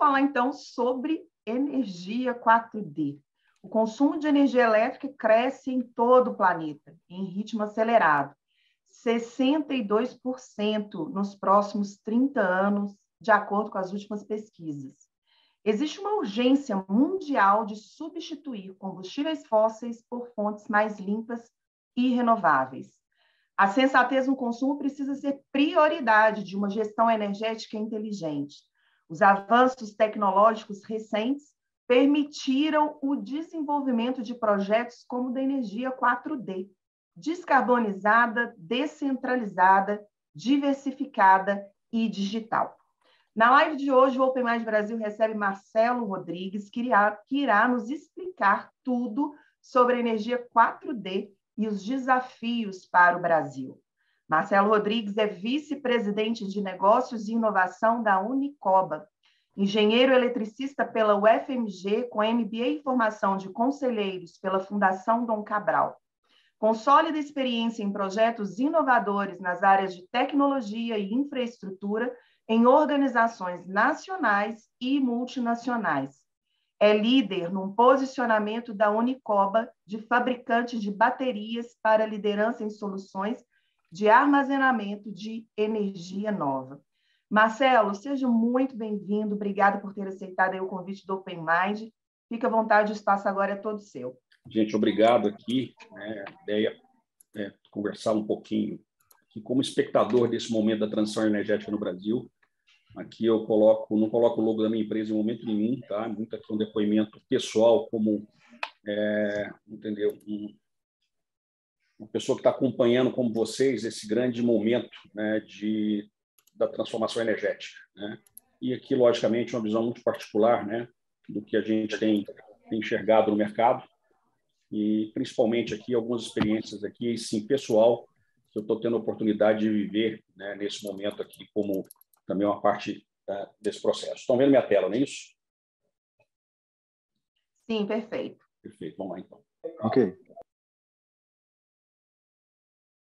falar, então, sobre energia 4D. O consumo de energia elétrica cresce em todo o planeta, em ritmo acelerado. 62% nos próximos 30 anos, de acordo com as últimas pesquisas. Existe uma urgência mundial de substituir combustíveis fósseis por fontes mais limpas e renováveis. A sensatez no consumo precisa ser prioridade de uma gestão energética inteligente. Os avanços tecnológicos recentes permitiram o desenvolvimento de projetos como o da energia 4D, descarbonizada, descentralizada, diversificada e digital. Na live de hoje, o Open Mind Brasil recebe Marcelo Rodrigues, que irá nos explicar tudo sobre a energia 4D e os desafios para o Brasil. Marcelo Rodrigues é vice-presidente de Negócios e Inovação da Unicoba, engenheiro eletricista pela UFMG, com MBA em Formação de Conselheiros pela Fundação Dom Cabral. Com sólida experiência em projetos inovadores nas áreas de tecnologia e infraestrutura em organizações nacionais e multinacionais. É líder num posicionamento da Unicoba de fabricante de baterias para liderança em soluções de armazenamento de energia nova. Marcelo, seja muito bem-vindo. Obrigada por ter aceitado aí o convite do Open Mind. Fique à vontade, o espaço agora é todo seu. Gente, obrigado aqui. A ideia é conversar um pouquinho aqui como espectador desse momento da transição energética no Brasil. Aqui eu não coloco o logo da minha empresa em momento nenhum, tá? Muito aqui um depoimento pessoal, como entendeu? Uma pessoa que está acompanhando, como vocês, esse grande momento, né, da transformação energética, né? E aqui, logicamente, uma visão muito particular, né, do que a gente tem enxergado no mercado e, principalmente, aqui algumas experiências aqui, sim, pessoal, que eu estou tendo a oportunidade de viver, né, nesse momento aqui, como também uma parte desse processo. Estão vendo minha tela, não é isso? Sim, perfeito. Perfeito, vamos lá, então. Ok.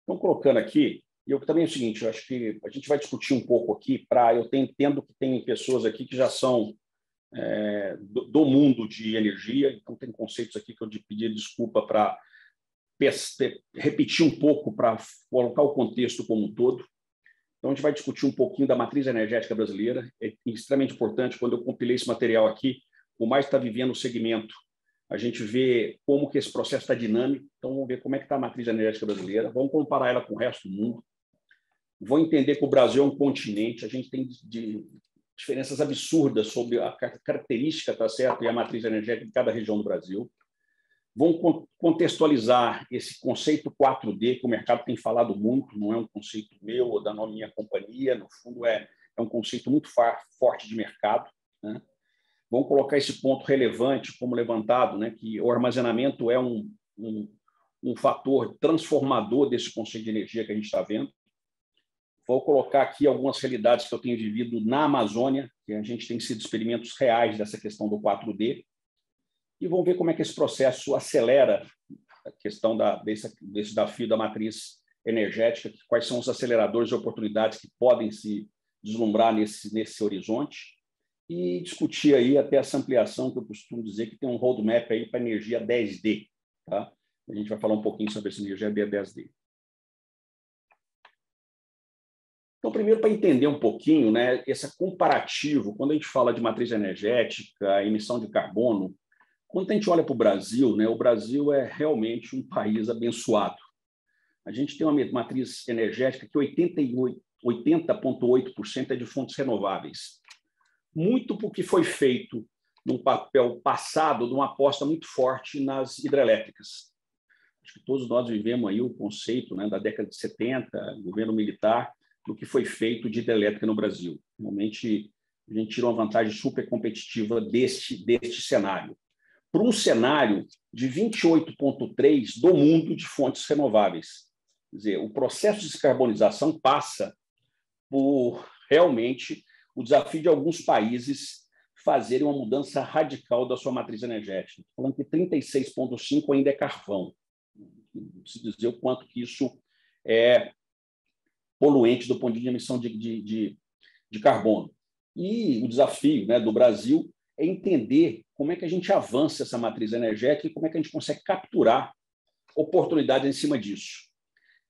Então, colocando aqui, e eu também é o seguinte, eu acho que a gente vai discutir um pouco aqui, eu entendo que tem pessoas aqui que já são do mundo de energia, então tem conceitos aqui que eu pedi desculpa para repetir um pouco, para colocar o contexto como um todo. Então, a gente vai discutir um pouquinho da matriz energética brasileira. É extremamente importante, quando eu compilei esse material aqui, por mais que está vivendo o segmento, a gente vê como que esse processo está dinâmico. Então, vamos ver como é que está a matriz energética brasileira. Vamos comparar ela com o resto do mundo. Vamos entender que o Brasil é um continente. A gente tem diferenças absurdas sobre a característica, tá certo, e a matriz energética de cada região do Brasil. Vamos contextualizar esse conceito 4D, que o mercado tem falado muito, não é um conceito meu ou da minha companhia, no fundo é um conceito muito forte de mercado, né? Vamos colocar esse ponto relevante como levantado, né, que o armazenamento é um fator transformador desse conceito de energia que a gente está vendo. Vou colocar aqui algumas realidades que eu tenho vivido na Amazônia, que a gente tem sido experimentos reais dessa questão do 4D, e vamos ver como é que esse processo acelera a questão desse desafio da matriz energética, quais são os aceleradores e oportunidades que podem se deslumbrar nesse horizonte, e discutir aí até essa ampliação que eu costumo dizer que tem um roadmap aí para energia 10D. Tá? A gente vai falar um pouquinho sobre essa energia 10D. Então, primeiro, para entender um pouquinho, né, esse comparativo, quando a gente fala de matriz energética, emissão de carbono, quando a gente olha para o Brasil, né, o Brasil é realmente um país abençoado. A gente tem uma matriz energética que 80,8% é de fontes renováveis. Muito porque foi feito num papel passado de uma aposta muito forte nas hidrelétricas. Acho que todos nós vivemos aí o conceito, né, da década de 70, governo militar, do que foi feito de hidrelétrica no Brasil. Realmente, a gente tirou uma vantagem super competitiva deste cenário. Para um cenário de 28,3% do mundo de fontes renováveis. Quer dizer, o processo de descarbonização passa por, realmente, o desafio de alguns países fazerem uma mudança radical da sua matriz energética. Falando que 36,5% ainda é carvão. Não se dizer o quanto que isso é poluente do ponto de vista de emissão de carbono. E o desafio, né, do Brasil é entender como é que a gente avança essa matriz energética e como é que a gente consegue capturar oportunidades em cima disso.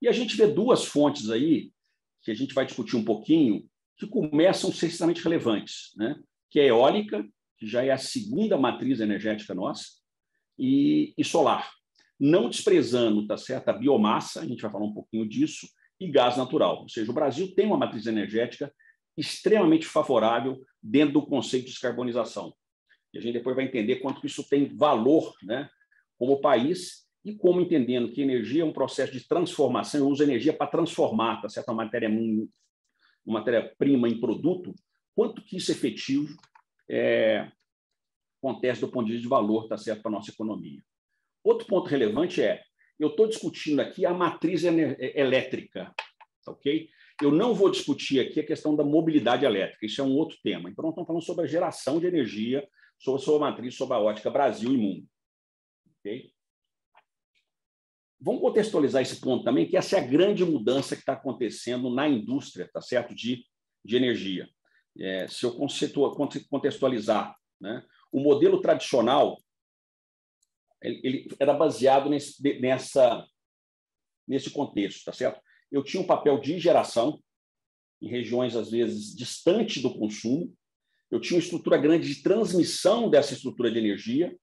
E a gente vê duas fontes aí, que a gente vai discutir um pouquinho, que começam a ser extremamente relevantes, né? Que é a eólica, que já é a segunda matriz energética nossa, e solar. Não desprezando, tá certo, a biomassa, a gente vai falar um pouquinho disso, e gás natural. Ou seja, o Brasil tem uma matriz energética extremamente favorável dentro do conceito de descarbonização. E a gente depois vai entender quanto que isso tem valor, né, como país, e como entendendo que energia é um processo de transformação, eu uso energia para transformar, tá certo? Uma matéria-prima em produto, quanto que isso é efetivo acontece do ponto de vista de valor, tá certo, para a nossa economia. Outro ponto relevante eu estou discutindo aqui a matriz elétrica, ok? Eu não vou discutir aqui a questão da mobilidade elétrica, isso é um outro tema. Então, nós estamos falando sobre a geração de energia, sobre a sua matriz, sobre a ótica Brasil e mundo. Ok? Vamos contextualizar esse ponto também, que essa é a grande mudança que está acontecendo na indústria, tá certo? De energia. Se eu contextualizar, né, o modelo tradicional ele era baseado nesse contexto, tá certo? Eu tinha um papel de geração em regiões, às vezes, distantes do consumo. Eu tinha uma estrutura grande de transmissão dessa estrutura de energia,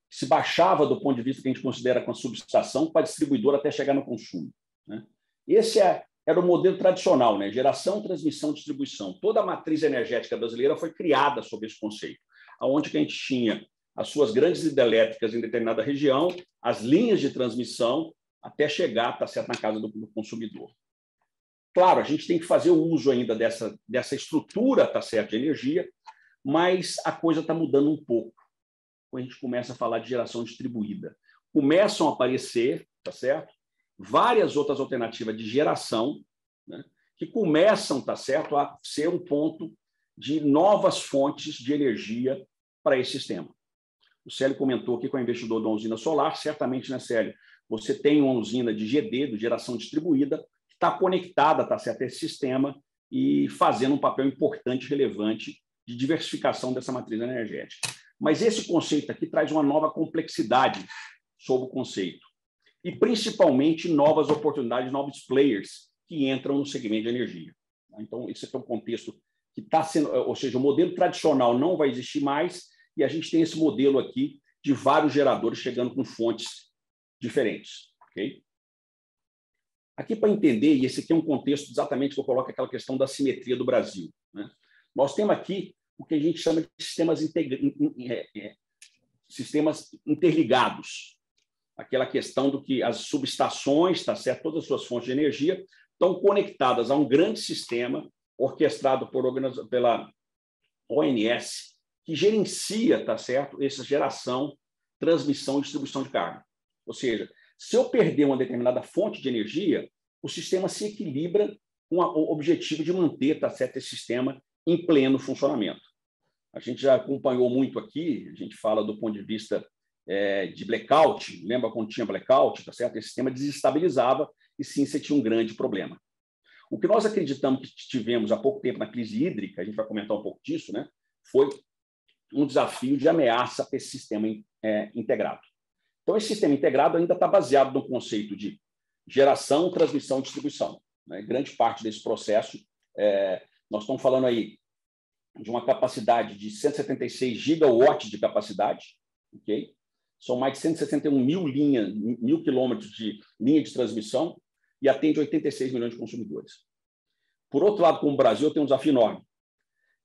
que se baixava do ponto de vista que a gente considera com a subestação para a distribuidora até chegar no consumo, né? Esse era o modelo tradicional, né? Geração, transmissão, distribuição. Toda a matriz energética brasileira foi criada sob esse conceito, onde que a gente tinha as suas grandes hidrelétricas em determinada região, as linhas de transmissão, até chegar, tá certo, na casa do consumidor. Claro, a gente tem que fazer o uso ainda dessa estrutura, tá certo, de energia, mas a coisa está mudando um pouco quando a gente começa a falar de geração distribuída. Começam a aparecer, tá certo, várias outras alternativas de geração, né, que começam, tá certo, a ser um ponto de novas fontes de energia para esse sistema. O Célio comentou aqui com o investidor de uma usina solar, certamente, né, Célio? Você tem uma usina de GD, de geração distribuída, que está conectada, tá certo, a esse sistema e fazendo um papel importante, relevante, de diversificação dessa matriz energética. Mas esse conceito aqui traz uma nova complexidade sobre o conceito e, principalmente, novas oportunidades, novos players que entram no segmento de energia. Então, esse é um contexto que está sendo... Ou seja, o modelo tradicional não vai existir mais e a gente tem esse modelo aqui de vários geradores chegando com fontes diferentes. Okay? Aqui, para entender, e esse aqui é um contexto exatamente que eu coloco aquela questão da simetria do Brasil, né? Nós temos aqui o que a gente chama de sistemas interligados. Aquela questão do que as subestações, tá certo, todas as suas fontes de energia estão conectadas a um grande sistema orquestrado pela ONS, que gerencia, tá certo, essa geração, transmissão e distribuição de carga. Ou seja, se eu perder uma determinada fonte de energia, o sistema se equilibra com o objetivo de manter, tá certo, esse sistema em pleno funcionamento. A gente já acompanhou muito aqui, a gente fala do ponto de vista de blackout, lembra quando tinha blackout, tá certo? Esse sistema desestabilizava e sim, você tinha um grande problema. O que nós acreditamos que tivemos há pouco tempo na crise hídrica, a gente vai comentar um pouco disso, né? Foi um desafio de ameaça para esse sistema integrado. Então, esse sistema integrado ainda está baseado no conceito de geração, transmissão e distribuição, né? Grande parte desse processo, nós estamos falando aí de uma capacidade de 176 gigawatts de capacidade, ok? São mais de 161 mil quilômetros de linha de transmissão e atende 86 milhões de consumidores. Por outro lado, como o Brasil, eu tenho um desafio enorme.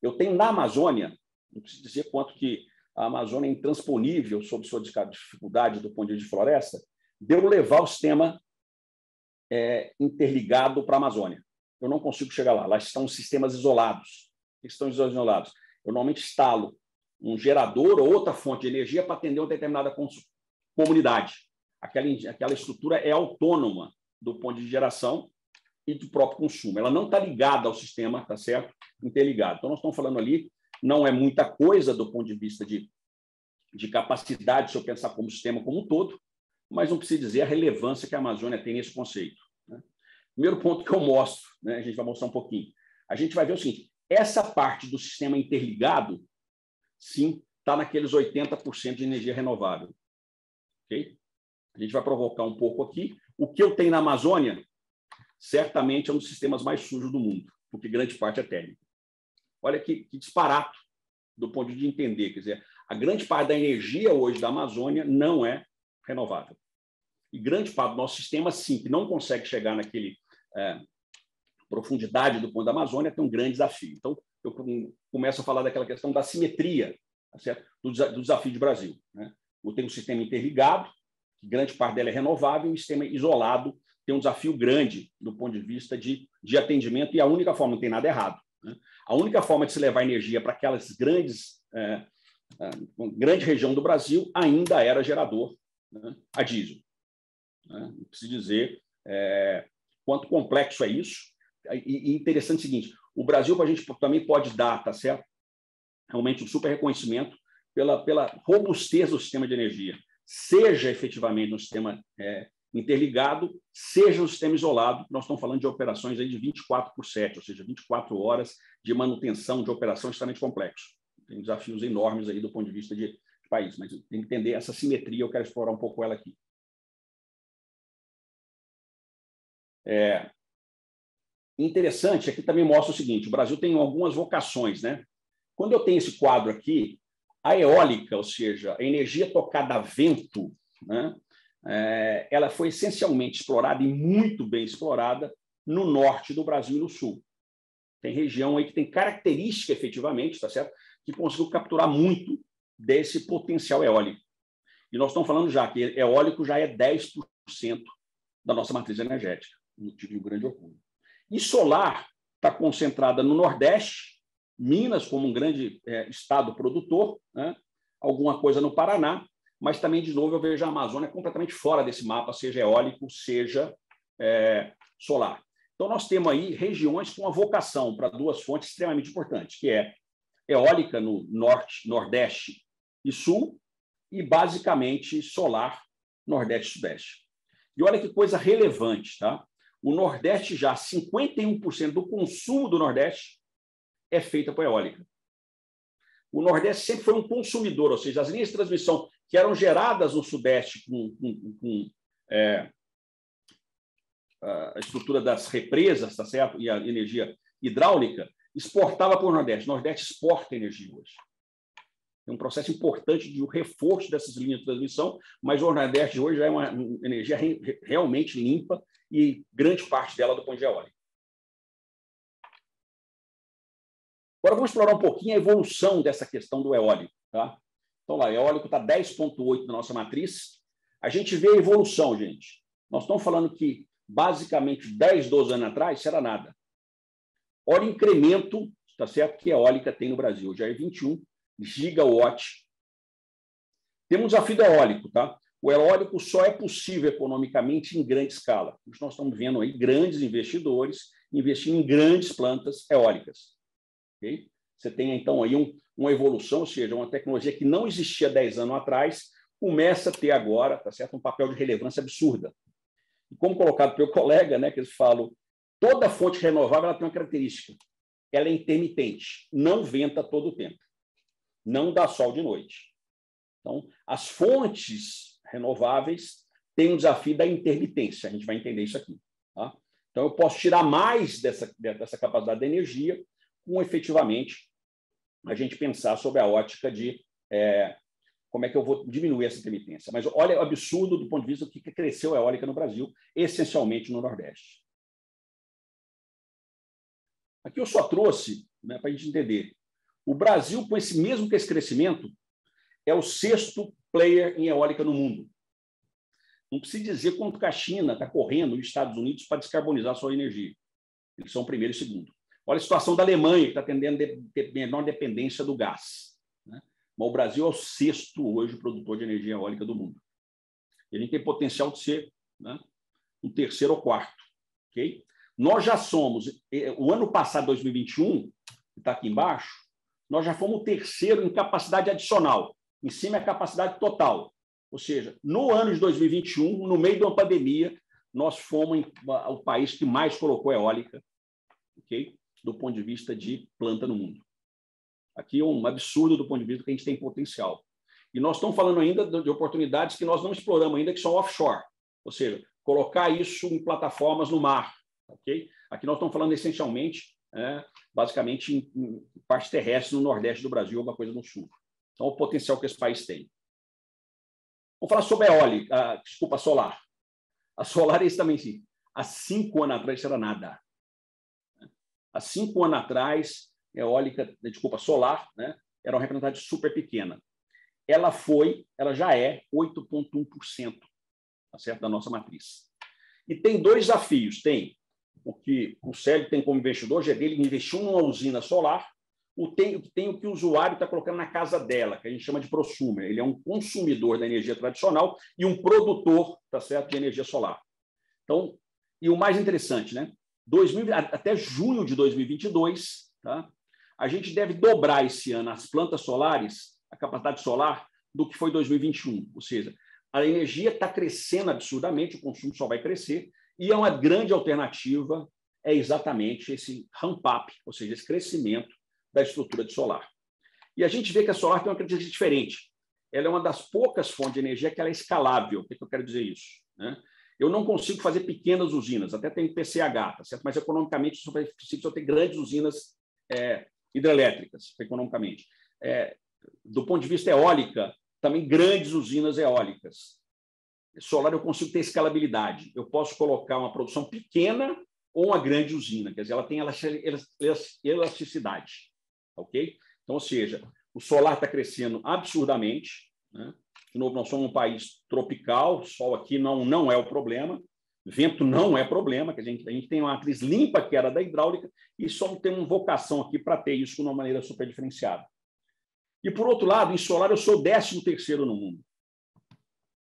Eu tenho na Amazônia, não preciso dizer quanto que a Amazônia é intransponível sob sua dificuldade do ponto de vista de floresta, de eu levar o sistema interligado para a Amazônia. Eu não consigo chegar lá. Lá estão sistemas isolados. Eu normalmente instalo um gerador ou outra fonte de energia para atender uma determinada comunidade. Aquela estrutura é autônoma do ponto de geração e do próprio consumo. Ela não está ligada ao sistema, tá certo? Interligado. Então, nós estamos falando ali, não é muita coisa do ponto de vista de capacidade, se eu pensar como sistema como um todo, mas não precisa dizer a relevância que a Amazônia tem nesse conceito, né? Primeiro ponto que eu mostro, né? A gente vai mostrar um pouquinho. A gente vai ver o seguinte, Essa parte do sistema interligado, sim, está naqueles 80% de energia renovável. Okay? A gente vai provocar um pouco aqui. O que eu tenho na Amazônia, certamente é um dos sistemas mais sujos do mundo, porque grande parte é térmico. Olha que disparate do ponto de entender. Quer dizer, a grande parte da energia hoje da Amazônia não é renovável. E grande parte do nosso sistema, sim, que não consegue chegar naquele profundidade do ponto da Amazônia, tem um grande desafio. Então, eu começo a falar daquela questão da simetria, tá certo? Do desafio do Brasil. Né? Eu tenho um sistema interligado, que grande parte dela é renovável, e um sistema isolado tem um desafio grande do ponto de vista de atendimento, e a única forma, não tem nada errado, né? A única forma de se levar energia para aquelas grande região do Brasil ainda era gerador, né, a diesel. Né? Não preciso dizer quanto complexo é isso. E interessante o seguinte, o Brasil, a gente também pode dar, tá certo? Realmente um super reconhecimento pela robustez do sistema de energia, seja efetivamente no sistema interligado, seja no sistema isolado. Nós estamos falando de operações aí de 24/7, ou seja, 24 horas de manutenção de operação extremamente complexo. Tem desafios enormes aí do ponto de vista de país, mas tem que entender essa simetria, eu quero explorar um pouco ela aqui. Interessante, aqui também mostra o seguinte, o Brasil tem algumas vocações, né? Quando eu tenho esse quadro aqui, a eólica, ou seja, a energia tocada a vento, né? Ela foi essencialmente explorada e muito bem explorada no norte do Brasil e no sul. Tem região aí que tem característica, efetivamente, tá certo? Que conseguiu capturar muito desse potencial eólico. E nós estamos falando já que eólico já é 10% da nossa matriz energética, no Rio Grande do Sul. E solar está concentrada no Nordeste, Minas como um grande estado produtor, né? Alguma coisa no Paraná, mas também, de novo, eu vejo a Amazônia completamente fora desse mapa, seja eólico, seja solar. Então, nós temos aí regiões com uma vocação para duas fontes extremamente importantes, que é eólica no Norte, Nordeste e Sul, e, basicamente, solar, Nordeste e Sudeste. E olha que coisa relevante, tá? O Nordeste já, 51% do consumo do Nordeste é feita por eólica. O Nordeste sempre foi um consumidor, ou seja, as linhas de transmissão que eram geradas no Sudeste com a estrutura das represas, tá certo? E a energia hidráulica, exportava para o Nordeste. O Nordeste exporta energia hoje. É um processo importante de reforço dessas linhas de transmissão, mas o Nordeste hoje já é uma energia realmente limpa e grande parte dela do ponto de eólico. Agora vamos explorar um pouquinho a evolução dessa questão do eólico. Tá? Então, lá, o eólico está 10,8 na nossa matriz. A gente vê a evolução, gente. Nós estamos falando que, basicamente, 10, 12 anos atrás, isso era nada. Olha o incremento, tá certo, que a eólica tem no Brasil. Já é 21 gigawatt. Temos um desafio eólico. Tá? O eólico só é possível economicamente em grande escala. Nós estamos vendo aí grandes investidores investindo em grandes plantas eólicas. Okay? Você tem, então, aí uma evolução, ou seja, uma tecnologia que não existia 10 anos atrás, começa a ter agora, tá certo, um papel de relevância absurda. E como colocado pelo colega, né, que eles falam, toda fonte renovável ela tem uma característica. Ela é intermitente, não venta todo o tempo. Não dá sol de noite. Então, as fontes renováveis têm um desafio da intermitência. A gente vai entender isso aqui. Tá? Então, eu posso tirar mais dessa capacidade da energia com, efetivamente, a gente pensar sobre a ótica de como é que eu vou diminuir essa intermitência. Mas olha o absurdo do ponto de vista do que cresceu a eólica no Brasil, essencialmente no Nordeste. Aqui eu só trouxe, né, para a gente entender. O Brasil, com esse mesmo crescimento, é o 6º player em eólica no mundo. Não precisa dizer quanto que a China está correndo e os Estados Unidos para descarbonizar a sua energia. Eles são o primeiro e segundo. Olha a situação da Alemanha, que está tendendo a ter menor dependência do gás. Né? Mas o Brasil é o 6º hoje produtor de energia eólica do mundo. E a gente tem potencial de ser, né, um 3º ou 4º. Okay? Nós já somos, o ano passado, 2021, que está aqui embaixo, nós já fomos o 3º em capacidade adicional. Em cima é a capacidade total. Ou seja, no ano de 2021, no meio de uma pandemia, nós fomos o país que mais colocou eólica. Okay? do ponto de vista de planta no mundo. Aqui é um absurdo do ponto de vista que a gente tem potencial. E nós estamos falando ainda de oportunidades que nós não exploramos ainda, que são offshore, ou seja, colocar isso em plataformas no mar. Okay? Aqui nós estamos falando essencialmente, basicamente, em parte terrestre no nordeste do Brasil, alguma coisa no sul. Então, o potencial que esse país tem. Vamos falar sobre a eólica, desculpa, a solar. A solar é isso também, sim. Há 5 anos atrás, isso era nada. Há 5 anos atrás, a solar, né, era uma representante super pequena. Ela já é 8,1%, tá certo? Da nossa matriz. E tem 2 desafios. Tem o que o Célio tem como investidor, já dele investiu numa usina solar, tem o que o usuário está colocando na casa dela, que a gente chama de prosumer. Ele é um consumidor da energia tradicional e um produtor, tá certo, de energia solar. Então, e o mais interessante, né? Até junho de 2022, tá? A gente deve dobrar esse ano as plantas solares, a capacidade solar, do que foi 2021. Ou seja, a energia está crescendo absurdamente, o consumo só vai crescer, e é uma grande alternativa, é exatamente esse ramp-up, ou seja, esse crescimento da estrutura de solar. E a gente vê que a solar tem uma característica diferente. Ela é uma das poucas fontes de energia que ela é escalável. O que eu quero dizer isso? Né? Eu não consigo fazer pequenas usinas, até tem PCH, tá certo? Mas economicamente isso é possível ter grandes usinas hidrelétricas, economicamente. Do ponto de vista eólica, também grandes usinas eólicas. Solar eu consigo ter escalabilidade. Eu posso colocar uma produção pequena ou uma grande usina, quer dizer, ela tem elasticidade. Ok? Então, ou seja, o solar está crescendo absurdamente. Né? De novo, nós somos um país tropical, sol aqui não é o problema, vento não é problema, que a gente tem uma matriz limpa que era da hidráulica e só tem uma vocação aqui para ter isso de uma maneira super diferenciada. E, por outro lado, em solar eu sou 13º no mundo.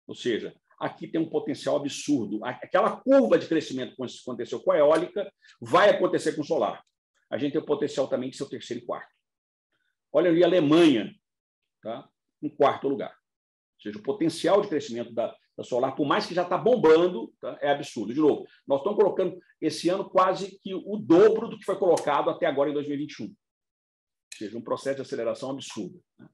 Ou seja, aqui tem um potencial absurdo. Aquela curva de crescimento que aconteceu com a eólica vai acontecer com o solar. A gente tem o potencial também de ser o 3º e 4º. Olha ali a Alemanha, tá? Em 4º lugar. Ou seja, o potencial de crescimento da solar, por mais que já está bombando, tá? É absurdo. De novo, nós estamos colocando esse ano quase que o dobro do que foi colocado até agora em 2021. Ou seja, um processo de aceleração absurdo. Né?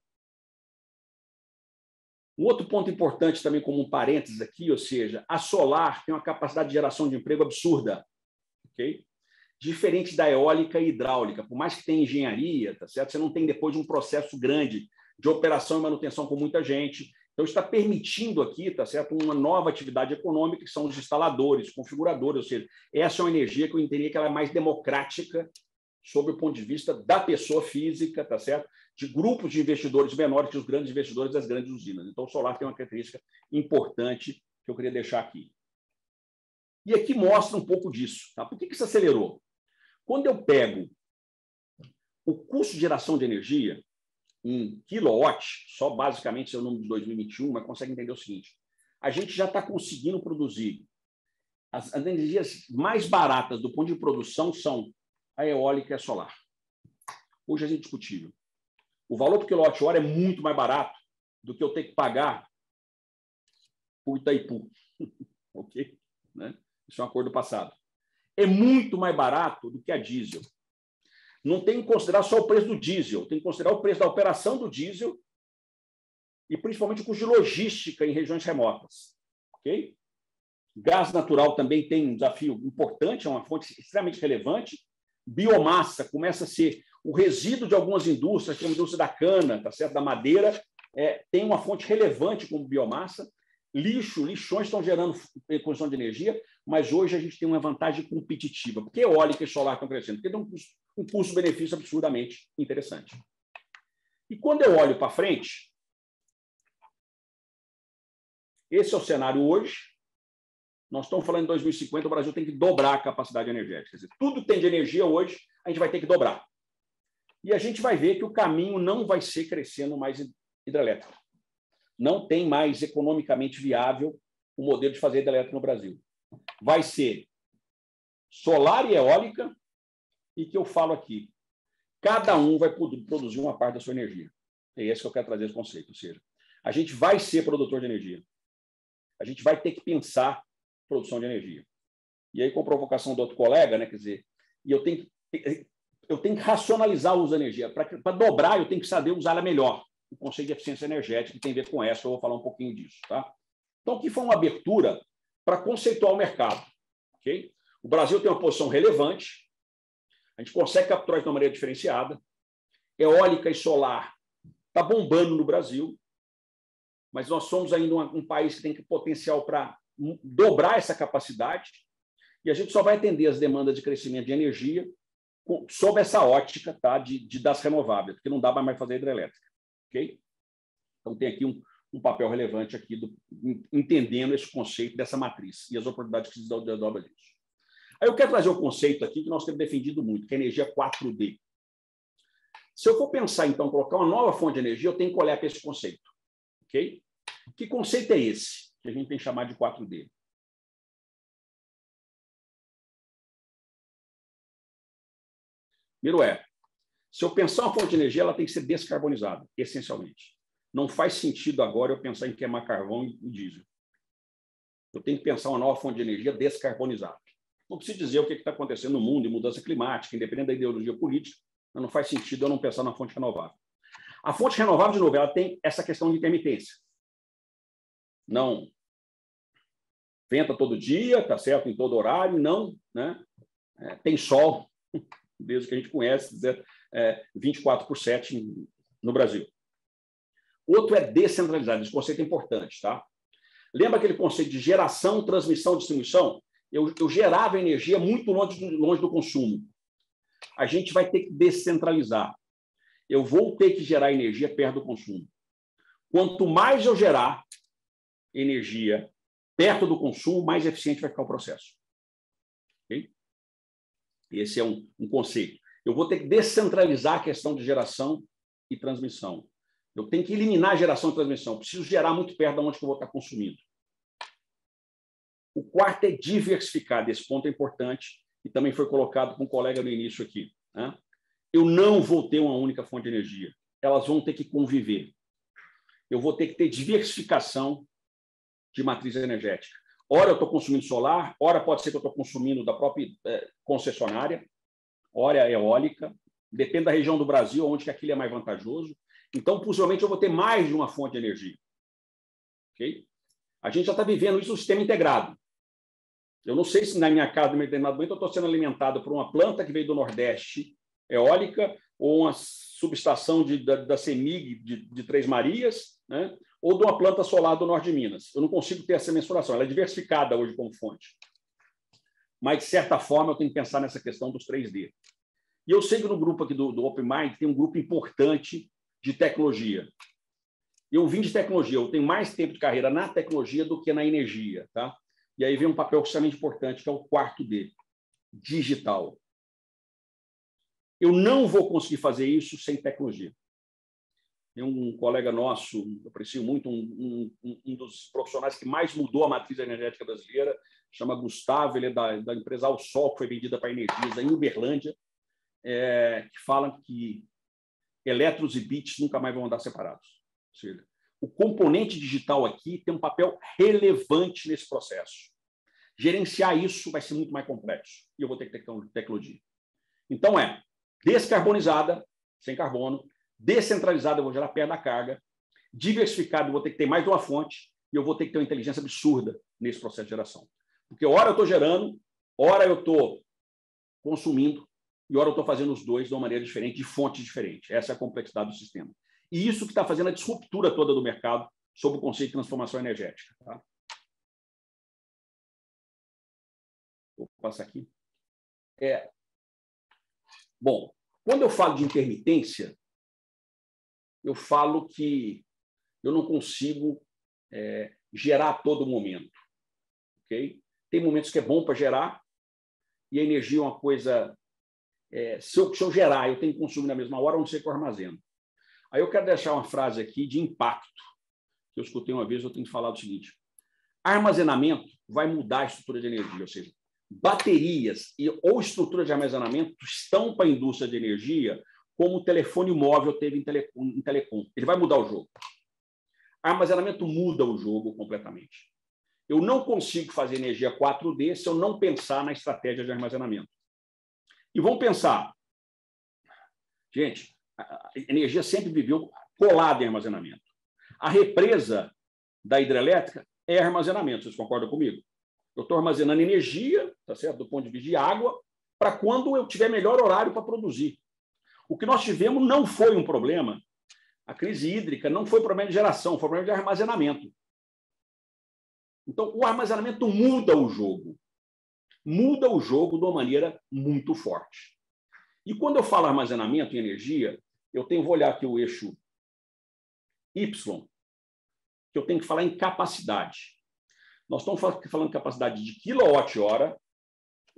Um outro ponto importante também, como um parênteses aqui, ou seja, a solar tem uma capacidade de geração de emprego absurda. Ok? Diferente da eólica e hidráulica, por mais que tenha engenharia, tá certo? Você não tem depois um processo grande de operação e manutenção com muita gente. Então, está permitindo aqui, tá certo, uma nova atividade econômica, que são os instaladores, configuradores, ou seja, essa é uma energia que eu entenderia que ela é mais democrática sob o ponto de vista da pessoa física, tá certo? De grupos de investidores menores que os grandes investidores das grandes usinas. Então, o solar tem uma característica importante que eu queria deixar aqui. E aqui mostra um pouco disso. Tá? Por que isso acelerou? Quando eu pego o custo de geração de energia em kilowatt, só basicamente esse é o número de 2021, mas consegue entender o seguinte: a gente já está conseguindo produzir as energias mais baratas do ponto de produção são a eólica e a solar. Hoje é indiscutível. O valor por quilowatt-hora é muito mais barato do que eu ter que pagar por Itaipu. Ok? Né? Isso é um acordo passado. É muito mais barato do que a diesel. Não tem que considerar só o preço do diesel, tem que considerar o preço da operação do diesel e principalmente o custo de logística em regiões remotas. Ok? Gás natural também tem um desafio importante, é uma fonte extremamente relevante. Biomassa começa a ser o resíduo de algumas indústrias, como a indústria da cana, tá certo? Da madeira, tem uma fonte relevante como biomassa. Lixões estão gerando condição de energia, mas hoje a gente tem uma vantagem competitiva. Por que eólica e solar estão crescendo? Porque tem um custo-benefício absurdamente interessante. E quando eu olho para frente, esse é o cenário hoje. Nós estamos falando em 2050, o Brasil tem que dobrar a capacidade energética. Quer dizer, tudo que tem de energia hoje, a gente vai ter que dobrar. E a gente vai ver que o caminho não vai ser crescendo mais hidrelétrico. Não tem mais economicamente viável o modelo de fazer hidrelétrica no Brasil. Vai ser solar e eólica, e que eu falo aqui, cada um vai produzir uma parte da sua energia. É esse que eu quero trazer esse conceito. Ou seja, a gente vai ser produtor de energia. A gente vai ter que pensar produção de energia. E aí, com a provocação do outro colega, né, quer dizer, e eu tenho que eu tenho que racionalizar o uso da energia. Para dobrar, eu tenho que saber usar ela melhor. O conceito de eficiência energética tem a ver com essa, eu vou falar um pouquinho disso. Tá? Então, aqui foi uma abertura para conceituar o mercado. Okay? O Brasil tem uma posição relevante, a gente consegue capturar isso de uma maneira diferenciada. Eólica e solar está bombando no Brasil, mas nós somos ainda um país que tem potencial para dobrar essa capacidade, e a gente só vai atender as demandas de crescimento de energia sob essa ótica, tá, das renováveis, porque não dá mais fazer hidrelétrica. Okay? Então, tem aqui um papel relevante aqui entendendo esse conceito dessa matriz e as oportunidades que se dobra disso. Aí eu quero trazer um conceito aqui que nós temos defendido muito, que é a energia 4D. Se eu for pensar, então, colocar uma nova fonte de energia, eu tenho que olhar para esse conceito. Okay? Que conceito é esse que a gente tem que chamar de 4D? Primeiro se eu pensar uma fonte de energia, ela tem que ser descarbonizada, essencialmente. Não faz sentido agora eu pensar em queimar carvão e diesel. Eu tenho que pensar uma nova fonte de energia descarbonizada. Não preciso dizer o que está acontecendo no mundo, em mudança climática, independente da ideologia política, mas não faz sentido eu não pensar na fonte renovável. A fonte renovável, de novo, ela tem essa questão de intermitência. Não venta todo dia, tá certo, em todo horário, não, né? Tem sol, desde que a gente conhece, 24/7 no Brasil. Outro é descentralizado, esse conceito é importante, tá? Lembra aquele conceito de geração, transmissão, distribuição? Eu gerava energia muito longe do consumo. A gente vai ter que descentralizar. Eu vou ter que gerar energia perto do consumo. Quanto mais eu gerar energia perto do consumo, mais eficiente vai ficar o processo. Okay? Esse é um conceito. Eu vou ter que descentralizar a questão de geração e transmissão. Eu tenho que eliminar a geração e transmissão. Eu preciso gerar muito perto de onde eu vou estar consumindo. O quarto é diversificar. Esse ponto é importante e também foi colocado com um colega no início aqui. Né? Eu não vou ter uma única fonte de energia. Elas vão ter que conviver. Eu vou ter que ter diversificação de matriz energética. Ora eu estou consumindo solar, ora pode ser que eu estou consumindo da própria concessionária, ora eólica, depende da região do Brasil, onde que aquilo é mais vantajoso. Então, possivelmente, eu vou ter mais de uma fonte de energia. Okay? A gente já está vivendo isso no sistema integrado. Eu não sei se na minha casa, no determinado momento, eu estou sendo alimentado por uma planta que veio do Nordeste, eólica, ou uma subestação da CEMIG de Três Marias, né? Ou de uma planta solar do Norte de Minas. Eu não consigo ter essa mensuração. Ela é diversificada hoje como fonte. Mas, de certa forma, eu tenho que pensar nessa questão dos 3D. E eu sei que no grupo aqui do Open Mind tem um grupo importante de tecnologia. Eu vim de tecnologia, eu tenho mais tempo de carreira na tecnologia do que na energia. Tá? E aí vem um papel extremamente importante, que é o 4D, digital. Eu não vou conseguir fazer isso sem tecnologia. Tem um colega nosso, eu aprecio muito, um dos profissionais que mais mudou a matriz energética brasileira, chama Gustavo, ele é da empresa Alsol, que foi vendida para a Energisa em Uberlândia, que fala que elétrons e bits nunca mais vão andar separados. Ou seja, o componente digital aqui tem um papel relevante nesse processo. Gerenciar isso vai ser muito mais complexo e eu vou ter que ter tecnologia. Então, descarbonizada, sem carbono, descentralizada, eu vou gerar perto da carga, diversificada, eu vou ter que ter mais de uma fonte e eu vou ter que ter uma inteligência absurda nesse processo de geração. Porque hora eu estou gerando, hora eu estou consumindo e hora eu estou fazendo os dois de uma maneira diferente, de fontes diferentes. Essa é a complexidade do sistema. E isso que está fazendo a disruptura toda do mercado sobre o conceito de transformação energética. Tá? Vou passar aqui. Bom, quando eu falo de intermitência, eu falo que eu não consigo gerar a todo momento. Okay? Tem momentos que é bom para gerar e a energia é uma coisa... se eu gerar, eu tenho que consumir na mesma hora, eu não sei que eu armazeno. Aí eu quero deixar uma frase aqui de impacto, que eu escutei uma vez, eu tenho que falar o seguinte: armazenamento vai mudar a estrutura de energia, ou seja, baterias ou estrutura de armazenamento estão para a indústria de energia como o telefone móvel teve em telecom. Ele vai mudar o jogo. Armazenamento muda o jogo completamente. Eu não consigo fazer energia 4D se eu não pensar na estratégia de armazenamento. E vamos pensar, Gente, a energia sempre viveu colada em armazenamento. A represa da hidrelétrica é armazenamento, vocês concordam comigo? Eu estou armazenando energia, tá certo? Do ponto de vista de água, para quando eu tiver melhor horário para produzir. O que nós tivemos não foi um problema, a crise hídrica não foi problema de geração, foi problema de armazenamento. Então, o armazenamento muda o jogo de uma maneira muito forte. E quando eu falo armazenamento e energia, vou olhar aqui o eixo Y, que eu tenho que falar em capacidade. Nós estamos falando de capacidade de quilowatt-hora,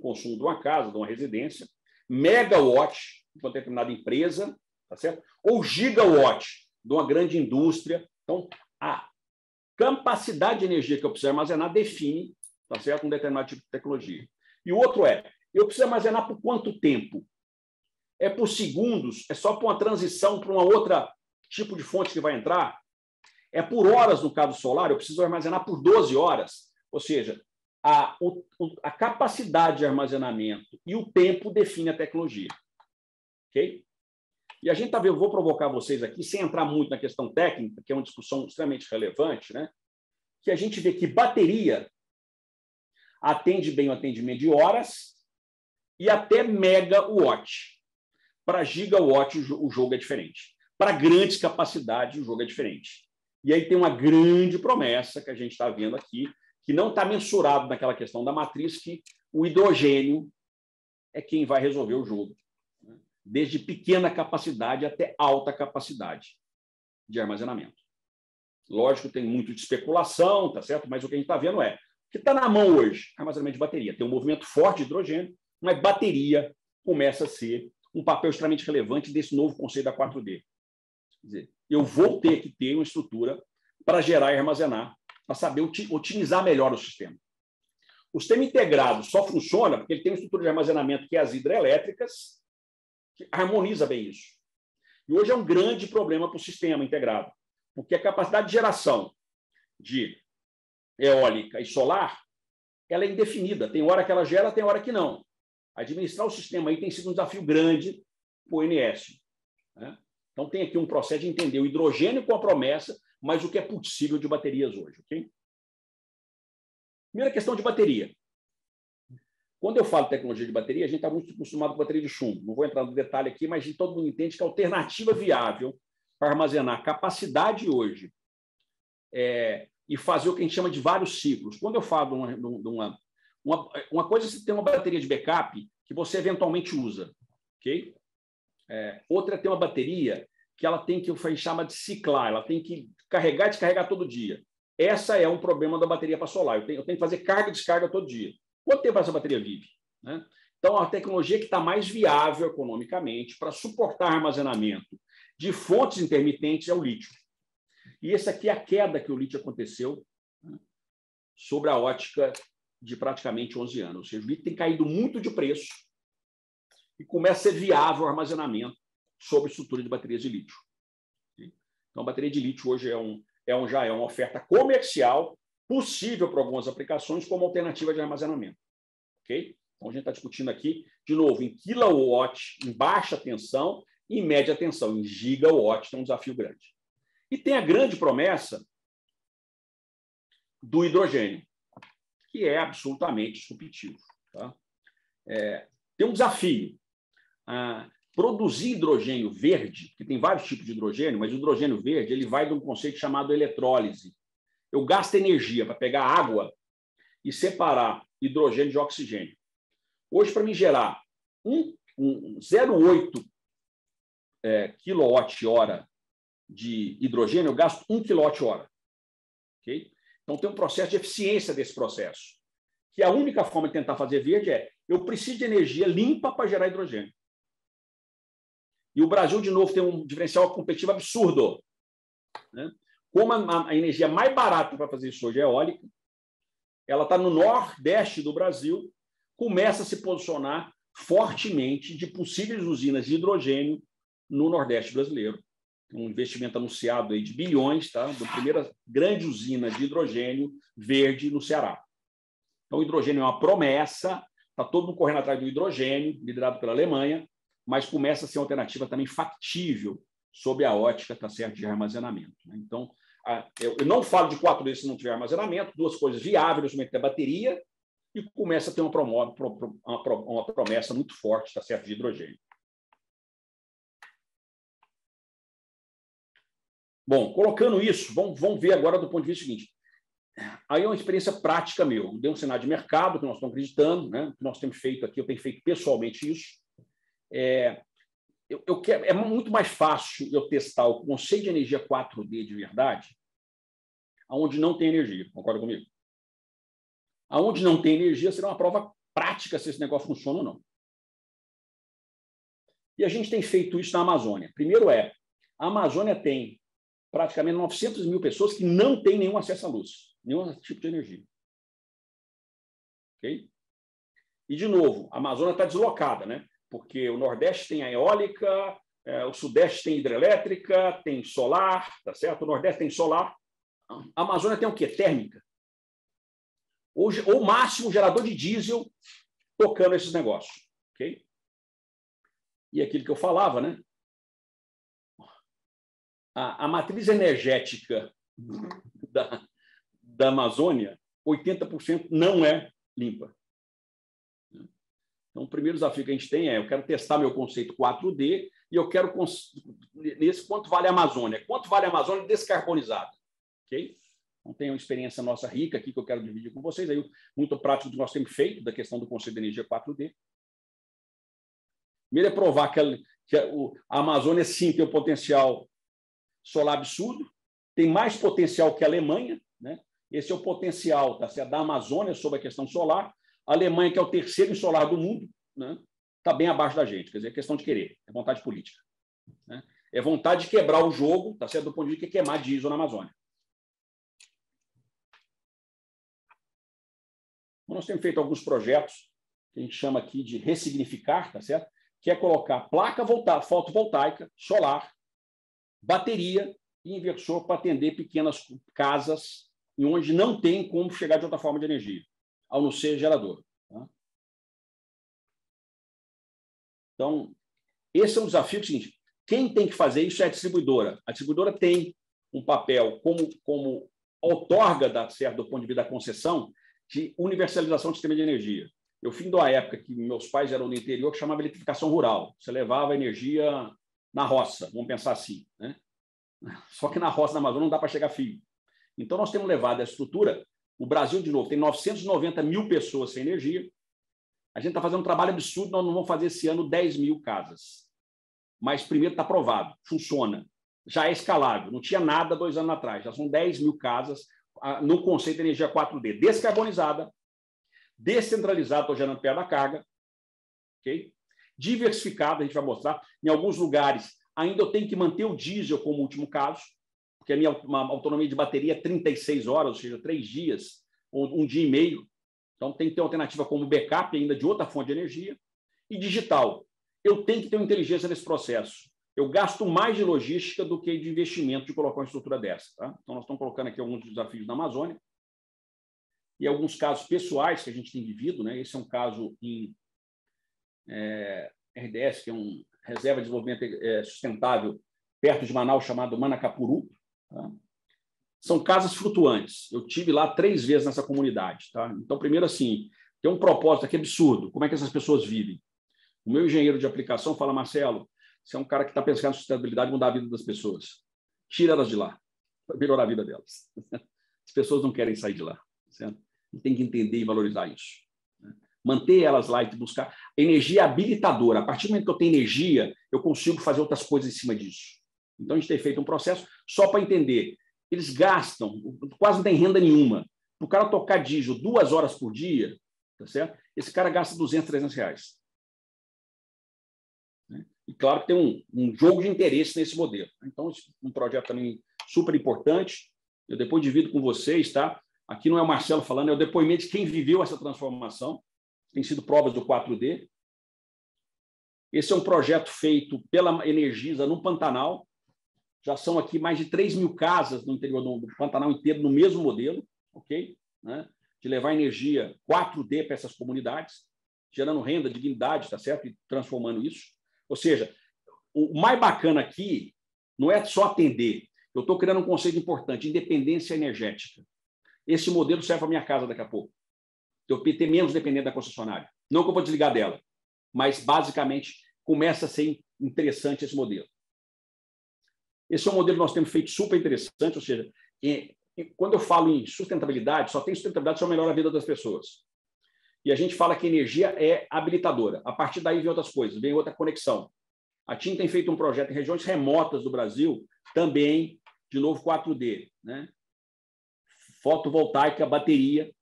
consumo de uma casa, de uma residência, megawatt de uma determinada empresa, tá certo? Ou gigawatt de uma grande indústria. Então, a capacidade de energia que eu preciso armazenar define, tá certo, um determinado tipo de tecnologia. E o outro eu preciso armazenar por quanto tempo? É por segundos? É só por uma transição para uma outra tipo de fonte que vai entrar? É por horas, no caso solar, eu preciso armazenar por 12 horas. Ou seja, a capacidade de armazenamento e o tempo define a tecnologia. Ok? E a gente está vendo, vou provocar vocês aqui, sem entrar muito na questão técnica, que é uma discussão extremamente relevante, né? Que a gente vê que bateria atende bem o atendimento de horas e até megawatt. Para gigawatt, o jogo é diferente. Para grandes capacidades, o jogo é diferente. E aí tem uma grande promessa que a gente está vendo aqui, que não está mensurado naquela questão da matriz, que o hidrogênio é quem vai resolver o jogo, né? Desde pequena capacidade até alta capacidade de armazenamento. Lógico, tem muito de especulação, tá certo? Mas o que a gente está vendo o que está na mão hoje, armazenamento de bateria. Tem um movimento forte de hidrogênio, mas bateria começa a ser um papel extremamente relevante desse novo conceito da 4D. Quer dizer, eu vou ter que ter uma estrutura para gerar e armazenar, para saber otimizar melhor o sistema. O sistema integrado só funciona porque ele tem uma estrutura de armazenamento, que é as hidrelétricas, que harmoniza bem isso. E hoje é um grande problema para o sistema integrado, porque a capacidade de geração de eólica e solar ela é indefinida. Tem hora que ela gera, tem hora que não. Administrar o sistema aí tem sido um desafio grande para o ONS, né? Então, tem aqui um processo de entender o hidrogênio com a promessa, mas o que é possível de baterias hoje. Okay? Primeira questão de bateria. Quando eu falo tecnologia de bateria, a gente está muito acostumado com bateria de chumbo. Não vou entrar no detalhe aqui, mas todo mundo entende que a alternativa viável para armazenar capacidade hoje e fazer o que a gente chama de vários ciclos. Quando eu falo de uma coisa é você ter uma bateria de backup que você eventualmente usa. Ok? Outra é ter uma bateria que ela tem que, a gente chama de ciclar, ela tem que carregar e descarregar todo dia. Essa é um problema da bateria para solar. Eu tenho que fazer carga e descarga todo dia. Quanto tempo essa bateria vive? Né? Então, a tecnologia que está mais viável economicamente para suportar armazenamento de fontes intermitentes é o lítio. E essa aqui é a queda que o lítio aconteceu, né, sobre a ótica de praticamente 11 anos. Ou seja, o lítio tem caído muito de preço e começa a ser viável o armazenamento sobre estrutura de baterias de lítio. Então, a bateria de lítio hoje já é uma oferta comercial possível para algumas aplicações como alternativa de armazenamento. Okay? Então, a gente está discutindo aqui, de novo, em kilowatt, em baixa tensão e em média tensão. Em gigawatt, tem um desafio grande. E tem a grande promessa do hidrogênio, que é absolutamente disruptivo. Tá? Tem um desafio. Produzir hidrogênio verde, que tem vários tipos de hidrogênio, mas o hidrogênio verde ele vai de um conceito chamado eletrólise. Eu gasto energia para pegar água e separar hidrogênio de oxigênio. Hoje, para me gerar 0,8 kWh de hidrogênio, eu gasto 1 kWh. Okay? Então, tem um processo de eficiência desse processo, que a única forma de tentar fazer verde eu preciso de energia limpa para gerar hidrogênio. E o Brasil, de novo, tem um diferencial competitivo absurdo, né? Como a energia mais barata para fazer isso hoje é eólica, ela está no nordeste do Brasil, começa a se posicionar fortemente de possíveis usinas de hidrogênio no nordeste brasileiro. Um investimento anunciado aí de bilhões, tá? Da primeira grande usina de hidrogênio verde no Ceará. Então, o hidrogênio é uma promessa, está todo mundo correndo atrás do hidrogênio, liderado pela Alemanha, mas começa a ser uma alternativa também factível sob a ótica, tá certo, de armazenamento. Né? Então, eu não falo de 4D se não tiver armazenamento, duas coisas viáveis, uma é bateria, e começa a ter uma promessa muito forte, tá certo, de hidrogênio. Bom, colocando isso, vamos ver agora do ponto de vista seguinte. Aí é uma experiência prática meu. Deu um cenário de mercado que nós estamos acreditando, né? Que nós temos feito aqui, eu tenho feito pessoalmente isso. É muito mais fácil eu testar o conceito de energia 4D de verdade, onde não tem energia. Concorda comigo? Onde não tem energia será uma prova prática se esse negócio funciona ou não. E a gente tem feito isso na Amazônia. Primeiro a Amazônia tem praticamente 900 mil pessoas que não têm nenhum acesso à luz, nenhum tipo de energia. Ok? E, de novo, a Amazônia está deslocada, né? Porque o Nordeste tem a eólica, o Sudeste tem hidrelétrica, tem solar, tá certo? O Nordeste tem solar. A Amazônia tem o quê? Térmica. Ou máximo gerador de diesel tocando esses negócios. Ok? E aquilo que eu falava, né? A matriz energética da Amazônia, 80% não é limpa. Então, o primeiro desafio que a gente tem eu quero testar meu conceito 4D e eu quero nesse quanto vale a Amazônia. Quanto vale a Amazônia descarbonizada? Ok? Então, tem uma experiência nossa rica aqui que eu quero dividir com vocês, aí muito prático do que nós temos feito da questão do conceito de energia 4D. Primeiro é provar que a Amazônia, sim, tem um potencial solar absurdo, tem mais potencial que a Alemanha, né? Esse é o potencial, tá certo, da Amazônia sobre a questão solar. A Alemanha, que é o terceiro em solar do mundo, né? Está bem abaixo da gente. Quer dizer, é questão de querer, é vontade política. Né? É vontade de quebrar o jogo, tá certo, do ponto de vista de queimar diesel na Amazônia. Nós temos feito alguns projetos que a gente chama aqui de ressignificar, tá certo? Que é colocar placa fotovoltaica, solar, bateria e inversor para atender pequenas casas em onde não tem como chegar de outra forma de energia, ao não ser gerador. Tá? Então, esse é um desafio seguinte. Quem tem que fazer isso é a distribuidora. A distribuidora tem um papel como outorga, certo, do ponto de vista da concessão, de universalização do sistema de energia. Eu fui da época que meus pais eram no interior, que chamava eletrificação rural. Você levava energia na roça, vamos pensar assim. Né? Só que na roça, na Amazônia, não dá para chegar fio. Então, nós temos levado a estrutura. O Brasil, de novo, tem 990 mil pessoas sem energia. A gente está fazendo um trabalho absurdo, nós não vamos fazer esse ano 10 mil casas. Mas primeiro está provado, funciona. Já é escalável, não tinha nada 2 anos atrás. Já são 10 mil casas no conceito de energia 4D, descarbonizada, descentralizada, estou gerando perto da carga, okay? Diversificada, a gente vai mostrar. Em alguns lugares, ainda eu tenho que manter o diesel como último caso, porque a minha autonomia de bateria é 36 horas, ou seja, 3 dias, ou 1 dia e meio. Então, tem que ter uma alternativa como backup ainda de outra fonte de energia. E digital. Eu tenho que ter uma inteligência nesse processo. Eu gasto mais de logística do que de investimento de colocar uma estrutura dessa. Tá? Então, nós estamos colocando aqui alguns desafios na Amazônia e alguns casos pessoais que a gente tem vivido. Né? Esse é um caso em RDS, que é uma Reserva de Desenvolvimento Sustentável, perto de Manaus, chamado Manacapuru. Tá? São casas flutuantes. Eu tive lá 3 vezes nessa comunidade. Tá? Então, primeiro, assim, tem um propósito aqui absurdo. Como é que essas pessoas vivem? O meu engenheiro de aplicação fala, Marcelo, você é um cara que está pensando em sustentabilidade, mudar a vida das pessoas. Tira elas de lá, para melhorar a vida delas. As pessoas não querem sair de lá. Certo? Tem que entender e valorizar isso. Manter elas lá e buscar energia habilitadora. A partir do momento que eu tenho energia, eu consigo fazer outras coisas em cima disso. Então, a gente tem feito um processo só para entender. Eles gastam, quase não tem renda nenhuma. Para o cara tocar diesel 2 horas por dia, tá certo? Esse cara gasta 200, 300 reais. E claro que tem um jogo de interesse nesse modelo. Então, um projeto também super importante. Eu depois divido com vocês, tá? Aqui não é o Marcelo falando, é o depoimento de quem viveu essa transformação. Tem sido provas do 4D. Esse é um projeto feito pela Energisa no Pantanal. Já são aqui mais de 3 mil casas no interior do Pantanal inteiro, no mesmo modelo, ok? Né? De levar energia 4D para essas comunidades, gerando renda, dignidade, tá certo? E transformando isso. Ou seja, o mais bacana aqui não é só atender. Eu estou criando um conceito importante, independência energética. Esse modelo serve para a minha casa daqui a pouco. Eu ter menos dependente da concessionária. Não que eu vou desligar dela, mas, basicamente, começa a ser interessante esse modelo. Esse é um modelo que nós temos feito super interessante, ou seja, quando eu falo em sustentabilidade, só tem sustentabilidade se eu melhorar a vida das pessoas. E a gente fala que energia é habilitadora. A partir daí vem outras coisas, vem outra conexão. A TIM tem feito um projeto em regiões remotas do Brasil, também, de novo, 4D, né? Fotovoltaica, bateria.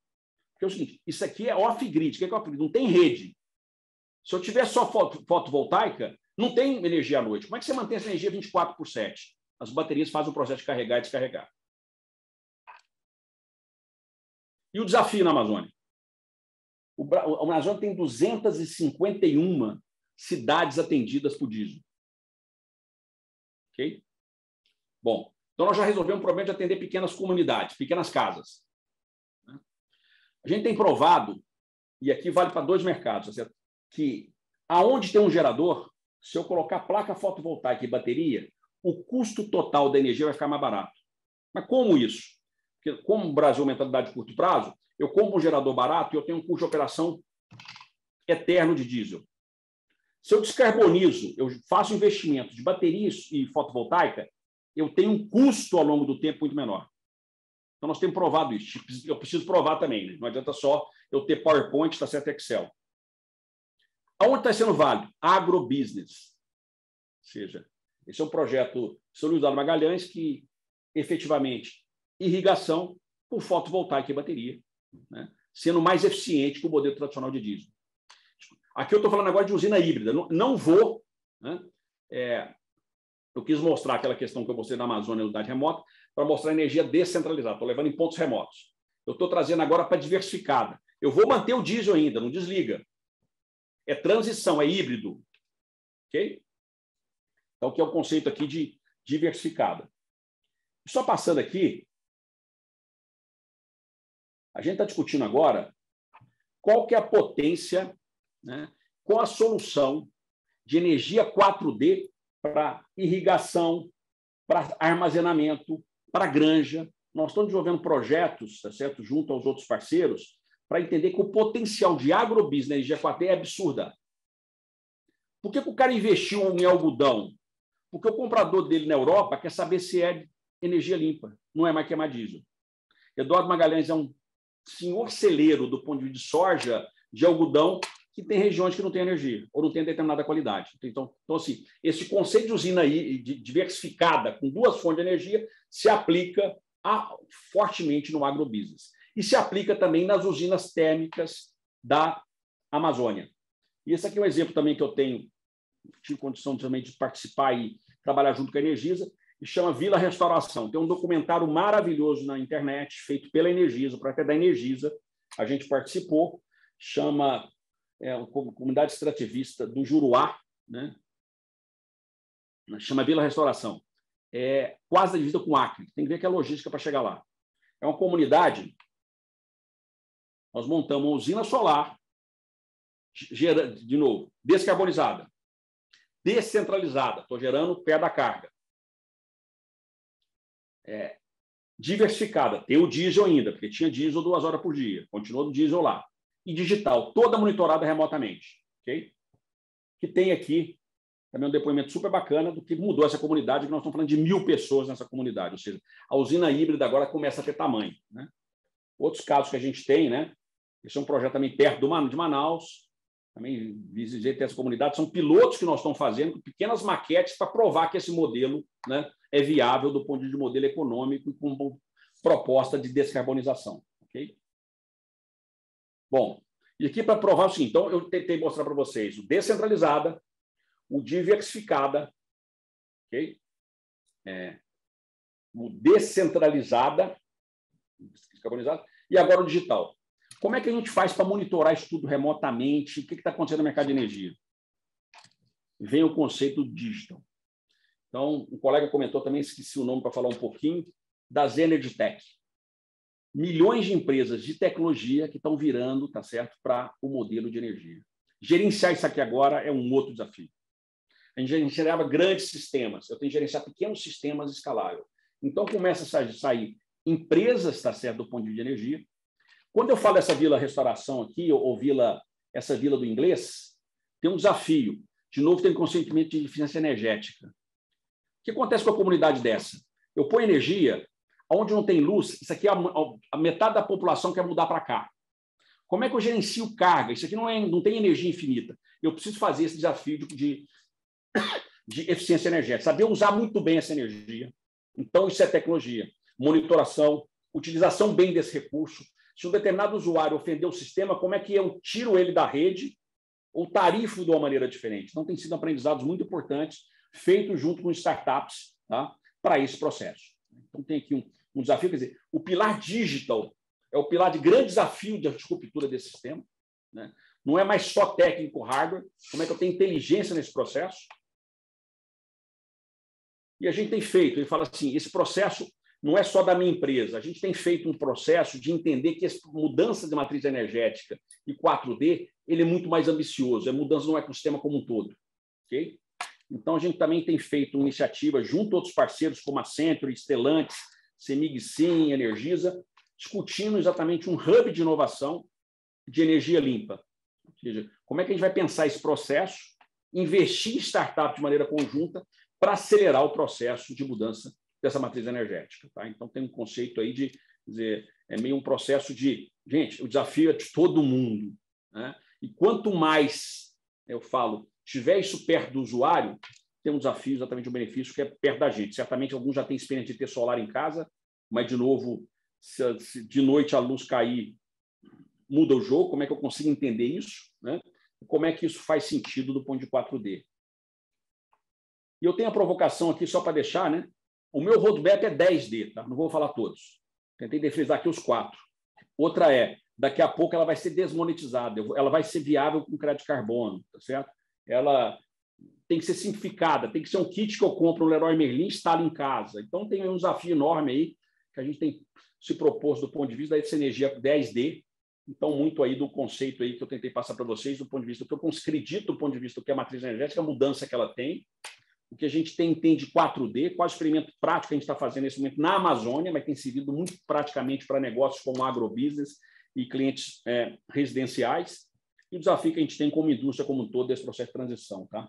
Porque é o seguinte, isso aqui é off-grid. O que é off-grid? Não tem rede. Se eu tiver só fotovoltaica, não tem energia à noite. Como é que você mantém essa energia 24/7? As baterias fazem o processo de carregar e descarregar. E o desafio na Amazônia? A Amazônia tem 251 cidades atendidas por diesel. Ok? Bom, então nós já resolvemos um problema de atender pequenas comunidades, pequenas casas. A gente tem provado, e aqui vale para 2 mercados, certo? Que aonde tem um gerador, se eu colocar placa fotovoltaica e bateria, o custo total da energia vai ficar mais barato. Mas como isso? Porque como o Brasil é uma mentalidade de curto prazo, eu compro um gerador barato e eu tenho um custo de operação eterno de diesel. Se eu descarbonizo, eu faço investimento de baterias e fotovoltaica, eu tenho um custo ao longo do tempo muito menor. Então, nós temos provado isso. Eu preciso provar também, né? Não adianta só eu ter PowerPoint, está certo, Excel. Aonde está sendo válido? Agrobusiness. Ou seja, esse é um projeto de São Luís do Magalhães que, efetivamente, irrigação por fotovoltaica e bateria, né? Sendo mais eficiente que o modelo tradicional de diesel. Aqui eu estou falando agora de usina híbrida. Não vou... Né? Eu quis mostrar aquela questão que eu mostrei na Amazônia, unidade remota, para mostrar energia descentralizada. Estou levando em pontos remotos. Eu estou trazendo agora para diversificada. Eu vou manter o diesel ainda, não desliga. É transição, é híbrido. Ok? Então, que é o conceito aqui de diversificada. Só passando aqui, a gente está discutindo agora qual que é a potência, né, qual a solução de energia 4D para irrigação, para armazenamento, para granja. Nós estamos desenvolvendo projetos, tá certo, junto aos outros parceiros, para entender que o potencial de agrobusiness na energia 4D é absurda. Por que o cara investiu em algodão? Porque o comprador dele na Europa quer saber se é energia limpa, não é mais queimar diesel. Eduardo Magalhães é um senhor celeiro do ponto de vista de soja, de algodão, que tem regiões que não têm energia, ou não têm determinada qualidade. Então assim, esse conceito de usina aí, diversificada, com 2 fontes de energia, se aplica fortemente no agrobusiness. E se aplica também nas usinas térmicas da Amazônia. E esse aqui é um exemplo também que eu tive condição também de participar e trabalhar junto com a Energisa, e chama Vila Restauração. Tem um documentário maravilhoso na internet, feito pela Energisa, para até da Energisa, a gente participou, chama Comunidade Extrativista do Juruá, né? Chama Vila Restauração. É quase da divisa com o Acre, tem que ver que é a logística para chegar lá. É uma comunidade, nós montamos uma usina solar, de novo, descarbonizada, descentralizada, estou gerando perto da carga. Diversificada, tem o diesel ainda, porque tinha diesel 2 horas por dia, continuou do diesel lá. E digital, toda monitorada remotamente. Okay? Que tem aqui também um depoimento super bacana do que mudou essa comunidade, que nós estamos falando de 1000 pessoas nessa comunidade, ou seja, a usina híbrida agora começa a ter tamanho. Né? Outros casos que a gente tem, né? Esse é um projeto também perto de Manaus, também visitei essa comunidade, são pilotos que nós estamos fazendo, com pequenas maquetes para provar que esse modelo, né, é viável do ponto de vista de modelo econômico e com proposta de descarbonização. Okay? Bom, e aqui para provar o seguinte, então eu tentei mostrar para vocês o descentralizada, o diversificada, ok? O descentralizada, descarbonizada, e agora o digital. Como é que a gente faz para monitorar isso tudo remotamente? O que está acontecendo no mercado de energia? Vem o conceito digital. Então, um colega comentou também, esqueci o nome para falar um pouquinho, das Energy Tech. Milhões de empresas de tecnologia que estão virando, tá certo, para o modelo de energia. Gerenciar isso aqui agora é um outro desafio. A gente gerenciava grandes sistemas. Eu tenho que gerenciar pequenos sistemas escaláveis. Então, começa a sair empresas, está certo, do ponto de vista de energia. Quando eu falo dessa vila restauração aqui, ou essa vila do inglês, tem um desafio. De novo, tem um conceito de eficiência energética. O que acontece com a comunidade dessa? Eu ponho energia, onde não tem luz, isso aqui a metade da população quer mudar para cá. Como é que eu gerencio carga? Isso aqui não tem energia infinita. Eu preciso fazer esse desafio de eficiência energética, saber usar muito bem essa energia. Então, isso é tecnologia, monitoração, utilização bem desse recurso. Se um determinado usuário ofender o sistema, como é que eu tiro ele da rede ou tarifo de uma maneira diferente? Então, tem sido aprendizados muito importantes, feitos junto com startups, tá? Para esse processo. Então, tem aqui um desafio, quer dizer, o pilar digital é o pilar de grande desafio de ruptura desse sistema, né? Não é mais só técnico hardware, como é que eu tenho inteligência nesse processo? E a gente tem feito, ele fala assim, esse processo não é só da minha empresa, a gente tem feito um processo de entender que essa mudança de matriz energética e 4D, ele é muito mais ambicioso, a mudança no ecossistema como um todo. Okay? Então, a gente também tem feito iniciativas junto a outros parceiros, como a Centro, Stellantis, CEMIG Sim, Energisa, discutindo exatamente um hub de inovação de energia limpa. Ou seja, como é que a gente vai pensar esse processo, investir em startup de maneira conjunta para acelerar o processo de mudança dessa matriz energética. Tá? Então, tem um conceito aí de dizer, é meio um processo de, gente, o desafio é de todo mundo. Né? E quanto mais, eu falo, tiver isso perto do usuário, tem um desafio, exatamente um benefício que é perto da gente. Certamente, alguns já têm experiência de ter solar em casa, mas, de novo, se de noite a luz cair, muda o jogo. Como é que eu consigo entender isso? Né? Como é que isso faz sentido do ponto de 4D? E eu tenho a provocação aqui, só para deixar, né? O meu roadmap é 10D, tá? Não vou falar todos. Tentei defrisar aqui os 4. Outra é, daqui a pouco ela vai ser desmonetizada, ela vai ser viável com crédito de carbono, tá certo? Ela tem que ser simplificada, tem que ser um kit que eu compro no Leroy Merlin e instalo em casa. Então, tem um desafio enorme aí que a gente tem se proposto do ponto de vista dessa energia 10D. Então, muito aí do conceito aí que eu tentei passar para vocês, do ponto de vista do que eu acredito, do ponto de vista do que é a matriz energética, a mudança que ela tem, o que a gente entende de 4D, qual experimento prático a gente está fazendo nesse momento na Amazônia, mas tem servido muito praticamente para negócios como agrobusiness e clientes residenciais, e o desafio que a gente tem como indústria como um todo desse processo de transição. Tá?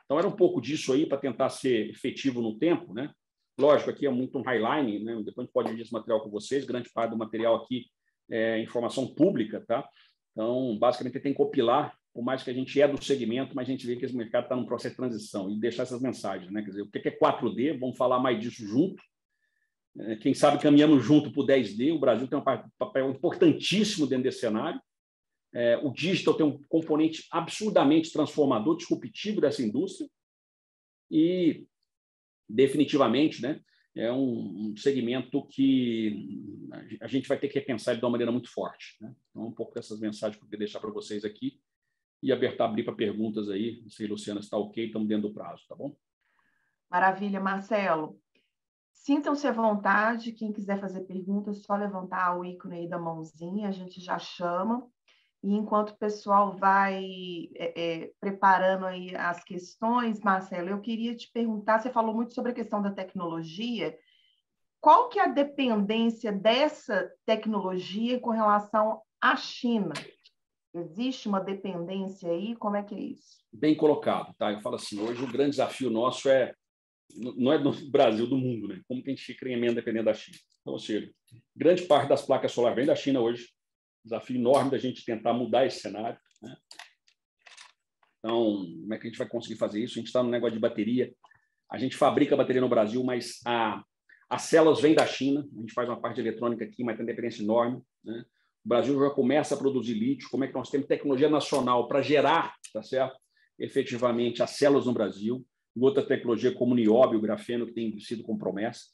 Então, era um pouco disso aí para tentar ser efetivo no tempo. Né? Lógico, aqui é muito um highline, né? Depois a gente pode dividir esse material com vocês, grande parte do material aqui é informação pública. Tá? Então, basicamente, tem que compilar, por mais que a gente é do segmento, mas a gente vê que esse mercado está num processo de transição e deixar essas mensagens. Né? Quer dizer, o que é 4D? Vamos falar mais disso junto. Quem sabe caminhamos junto para o 10D. O Brasil tem um papel importantíssimo dentro desse cenário. O digital tem um componente absurdamente transformador, disruptivo dessa indústria. E, definitivamente, né, é um segmento que a gente vai ter que repensar de uma maneira muito forte. Né? Então, um pouco dessas mensagens que eu queria deixar para vocês aqui e abrir para perguntas aí. Não sei, Luciana, se está ok, estamos dentro do prazo, tá bom? Maravilha, Marcelo. Sintam-se à vontade, quem quiser fazer perguntas, só levantar o ícone aí da mãozinha, a gente já chama. E enquanto o pessoal vai preparando aí as questões, Marcelo, eu queria te perguntar, você falou muito sobre a questão da tecnologia, qual que é a dependência dessa tecnologia com relação à China? Existe uma dependência aí? Como é que é isso? Bem colocado, tá? Eu falo assim, hoje o grande desafio nosso não é do Brasil, do mundo, né? Como que a gente fica emenda dependendo da China? Então, ou seja, grande parte das placas solares vem da China hoje, desafio enorme da gente tentar mudar esse cenário. Né? Então, como é que a gente vai conseguir fazer isso? A gente está no negócio de bateria, a gente fabrica bateria no Brasil, mas as células vêm da China, a gente faz uma parte de eletrônica aqui, mas tem dependência enorme. Né? O Brasil já começa a produzir lítio, como é que nós temos tecnologia nacional para gerar, tá certo? Efetivamente, as células no Brasil, e outra tecnologia como o nióbio, o grafeno, que tem sido com promessa.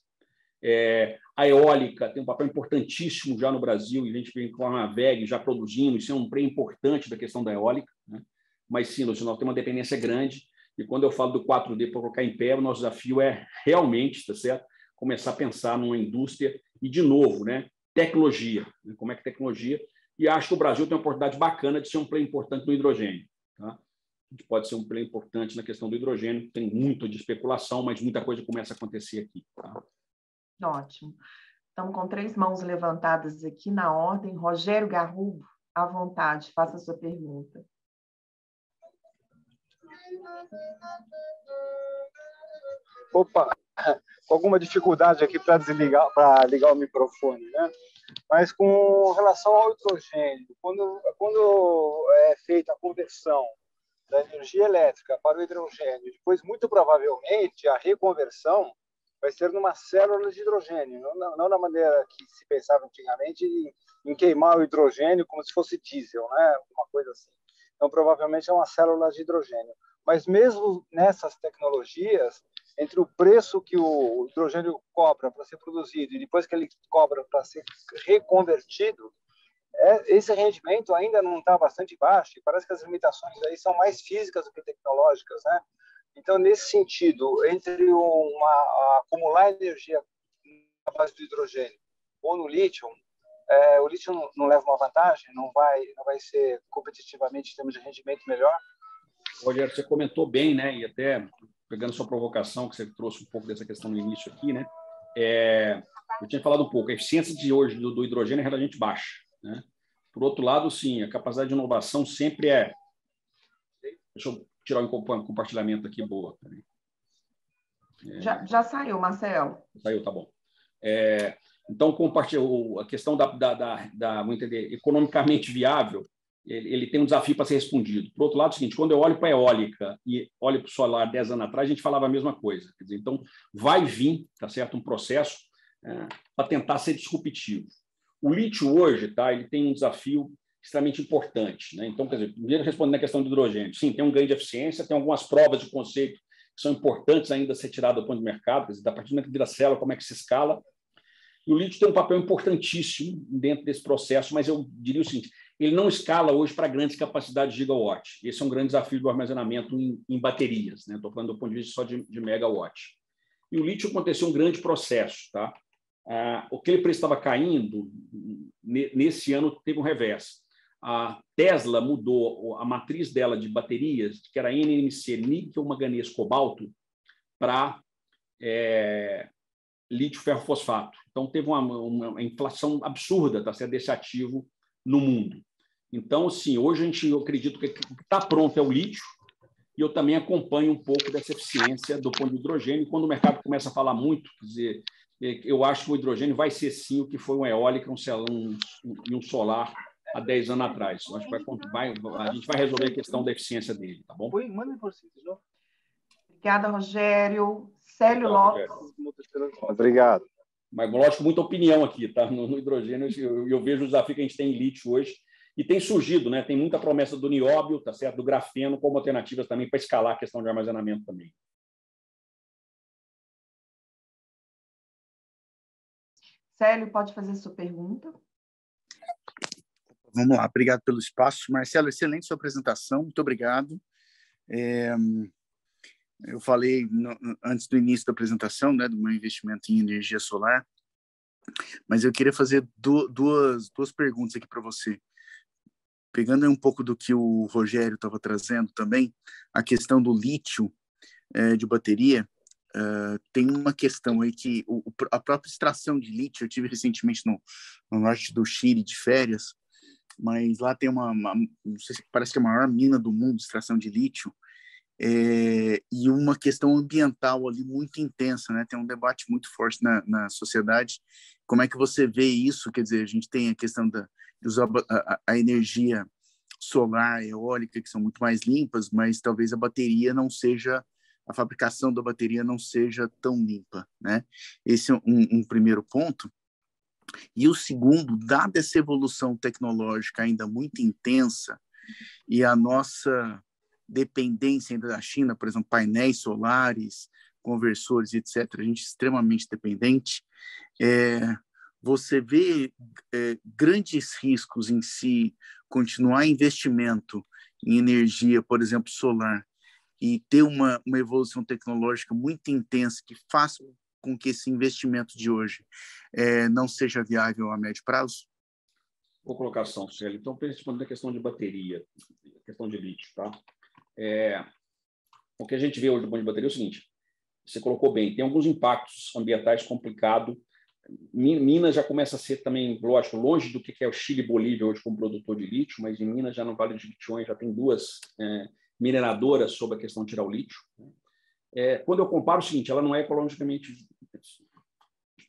A eólica tem um papel importantíssimo já no Brasil, e a gente vem com a VEG já produzindo, isso é um prêmio importante da questão da eólica. Né? Mas sim, Luciano, nós temos uma dependência grande, e quando eu falo do 4D para colocar em pé, o nosso desafio é realmente, tá certo? Começar a pensar numa indústria e, de novo, né? Tecnologia. Né? Como é que tecnologia? E acho que o Brasil tem uma oportunidade bacana de ser um player importante no hidrogênio. Tá? a gente pode ser um player importante na questão do hidrogênio. Tem muito de especulação, mas muita coisa começa a acontecer aqui. Tá? Ótimo. Estamos com 3 mãos levantadas aqui na ordem. Rogério Garrubo, à vontade, faça a sua pergunta. Opa, com alguma dificuldade aqui para ligar o microfone, né? Mas com relação ao hidrogênio, quando é feita a conversão da energia elétrica para o hidrogênio, depois, muito provavelmente, a reconversão vai ser numa célula de hidrogênio, não na maneira que se pensava antigamente em queimar o hidrogênio como se fosse diesel, né? Uma coisa assim. Então, provavelmente, é uma célula de hidrogênio. Mas mesmo nessas tecnologias, entre o preço que o hidrogênio cobra para ser produzido e depois que ele cobra para ser reconvertido, esse rendimento ainda não está bastante baixo e parece que as limitações aí são mais físicas do que tecnológicas, né? Então, nesse sentido, entre acumular energia na base do hidrogênio ou no lítio, o lítio não leva uma vantagem, não vai ser competitivamente em termos de rendimento melhor? Rogério, você comentou bem, né? E até pegando sua provocação, que você trouxe um pouco dessa questão no início aqui, né? Eu tinha falado um pouco, a eficiência de hoje do hidrogênio é relativamente baixa, né? Por outro lado, sim, a capacidade de inovação sempre é... Deixa eu tirar o compartilhamento aqui, boa. Já saiu, Marcelo. Saiu, tá bom. Então, a questão vamos entender, economicamente viável, ele tem um desafio para ser respondido. Por outro lado, é o seguinte, quando eu olho para a eólica e olho para o solar 10 anos atrás, a gente falava a mesma coisa. Quer dizer, então, vai vir, tá certo, um processo para tentar ser disruptivo. O lítio hoje, tá, ele tem um desafio extremamente importante, né? Então, quer dizer, primeiro respondendo a questão do hidrogênio, sim, tem um ganho de eficiência, tem algumas provas de conceito que são importantes ainda a ser tiradas do ponto de mercado, quer dizer, a partir do momento que vira célula, como é que se escala. E o lítio tem um papel importantíssimo dentro desse processo, mas eu diria o seguinte, ele não escala hoje para grandes capacidades de gigawatt. Esse é um grande desafio do armazenamento em baterias, né? Estou falando do ponto de vista só de megawatt. E o lítio aconteceu um grande processo, tá? Aquele preço estava caindo, nesse ano teve um revés. A Tesla mudou a matriz dela de baterias, que era NMC, níquel, manganês, cobalto, para lítio ferro fosfato. Então, teve uma inflação absurda, tá, desse ativo no mundo. Então, sim, hoje eu acredito que o que está pronto é o lítio, e eu também acompanho um pouco dessa eficiência do ponto de hidrogênio. Quando o mercado começa a falar muito, quer dizer, eu acho que o hidrogênio vai ser, sim, o que foi uma eólica e um solar há 10 anos atrás. Eu acho que a gente vai resolver a questão da eficiência dele, tá bom? Obrigada, Rogério. Célio Lopes. Obrigado. Mas, lógico, muita opinião aqui, tá? No hidrogênio, eu vejo o desafio que a gente tem em lítio hoje, e tem surgido, né? Tem muita promessa do nióbio, tá certo? Do grafeno, como alternativas também para escalar a questão de armazenamento também. Célio, pode fazer sua pergunta. Vamos lá, obrigado pelo espaço. Marcelo, excelente sua apresentação, muito obrigado. Eu falei antes do início da apresentação, né, do meu investimento em energia solar, mas eu queria fazer duas perguntas aqui para você. Pegando um pouco do que o Rogério estava trazendo também, a questão do lítio de bateria, tem uma questão aí que a própria extração de lítio, eu tive recentemente no norte do Chile de férias, mas lá tem não sei se parece que é a maior mina do mundo de extração de lítio, e uma questão ambiental ali muito intensa, né? Tem um debate muito forte na sociedade. Como é que você vê isso? Quer dizer, a gente tem a questão de usar a energia solar, eólica, que são muito mais limpas, mas talvez a fabricação da bateria não seja tão limpa, né? Esse é um primeiro ponto. E o segundo, dada essa evolução tecnológica ainda muito intensa e a nossa dependência ainda da China, por exemplo, painéis solares, conversores, etc., a gente é extremamente dependente, você vê grandes riscos em se continuar investimento em energia, por exemplo, solar, e ter uma evolução tecnológica muito intensa que faça com que esse investimento de hoje não seja viável a médio prazo? Boa colocação, Célio. Então, respondendo a questão de bateria, a questão de lítio, tá? O que a gente vê hoje do bonde de bateria é o seguinte, você colocou bem, tem alguns impactos ambientais complicados. Minas já começa a ser também, lógico, longe do que é o Chile e Bolívia hoje como produtor de lítio, mas em Minas, já no Vale do Jequitinhonha, já tem duas mineradoras sobre a questão de tirar o lítio. Quando eu comparo o seguinte, ela não é ecologicamente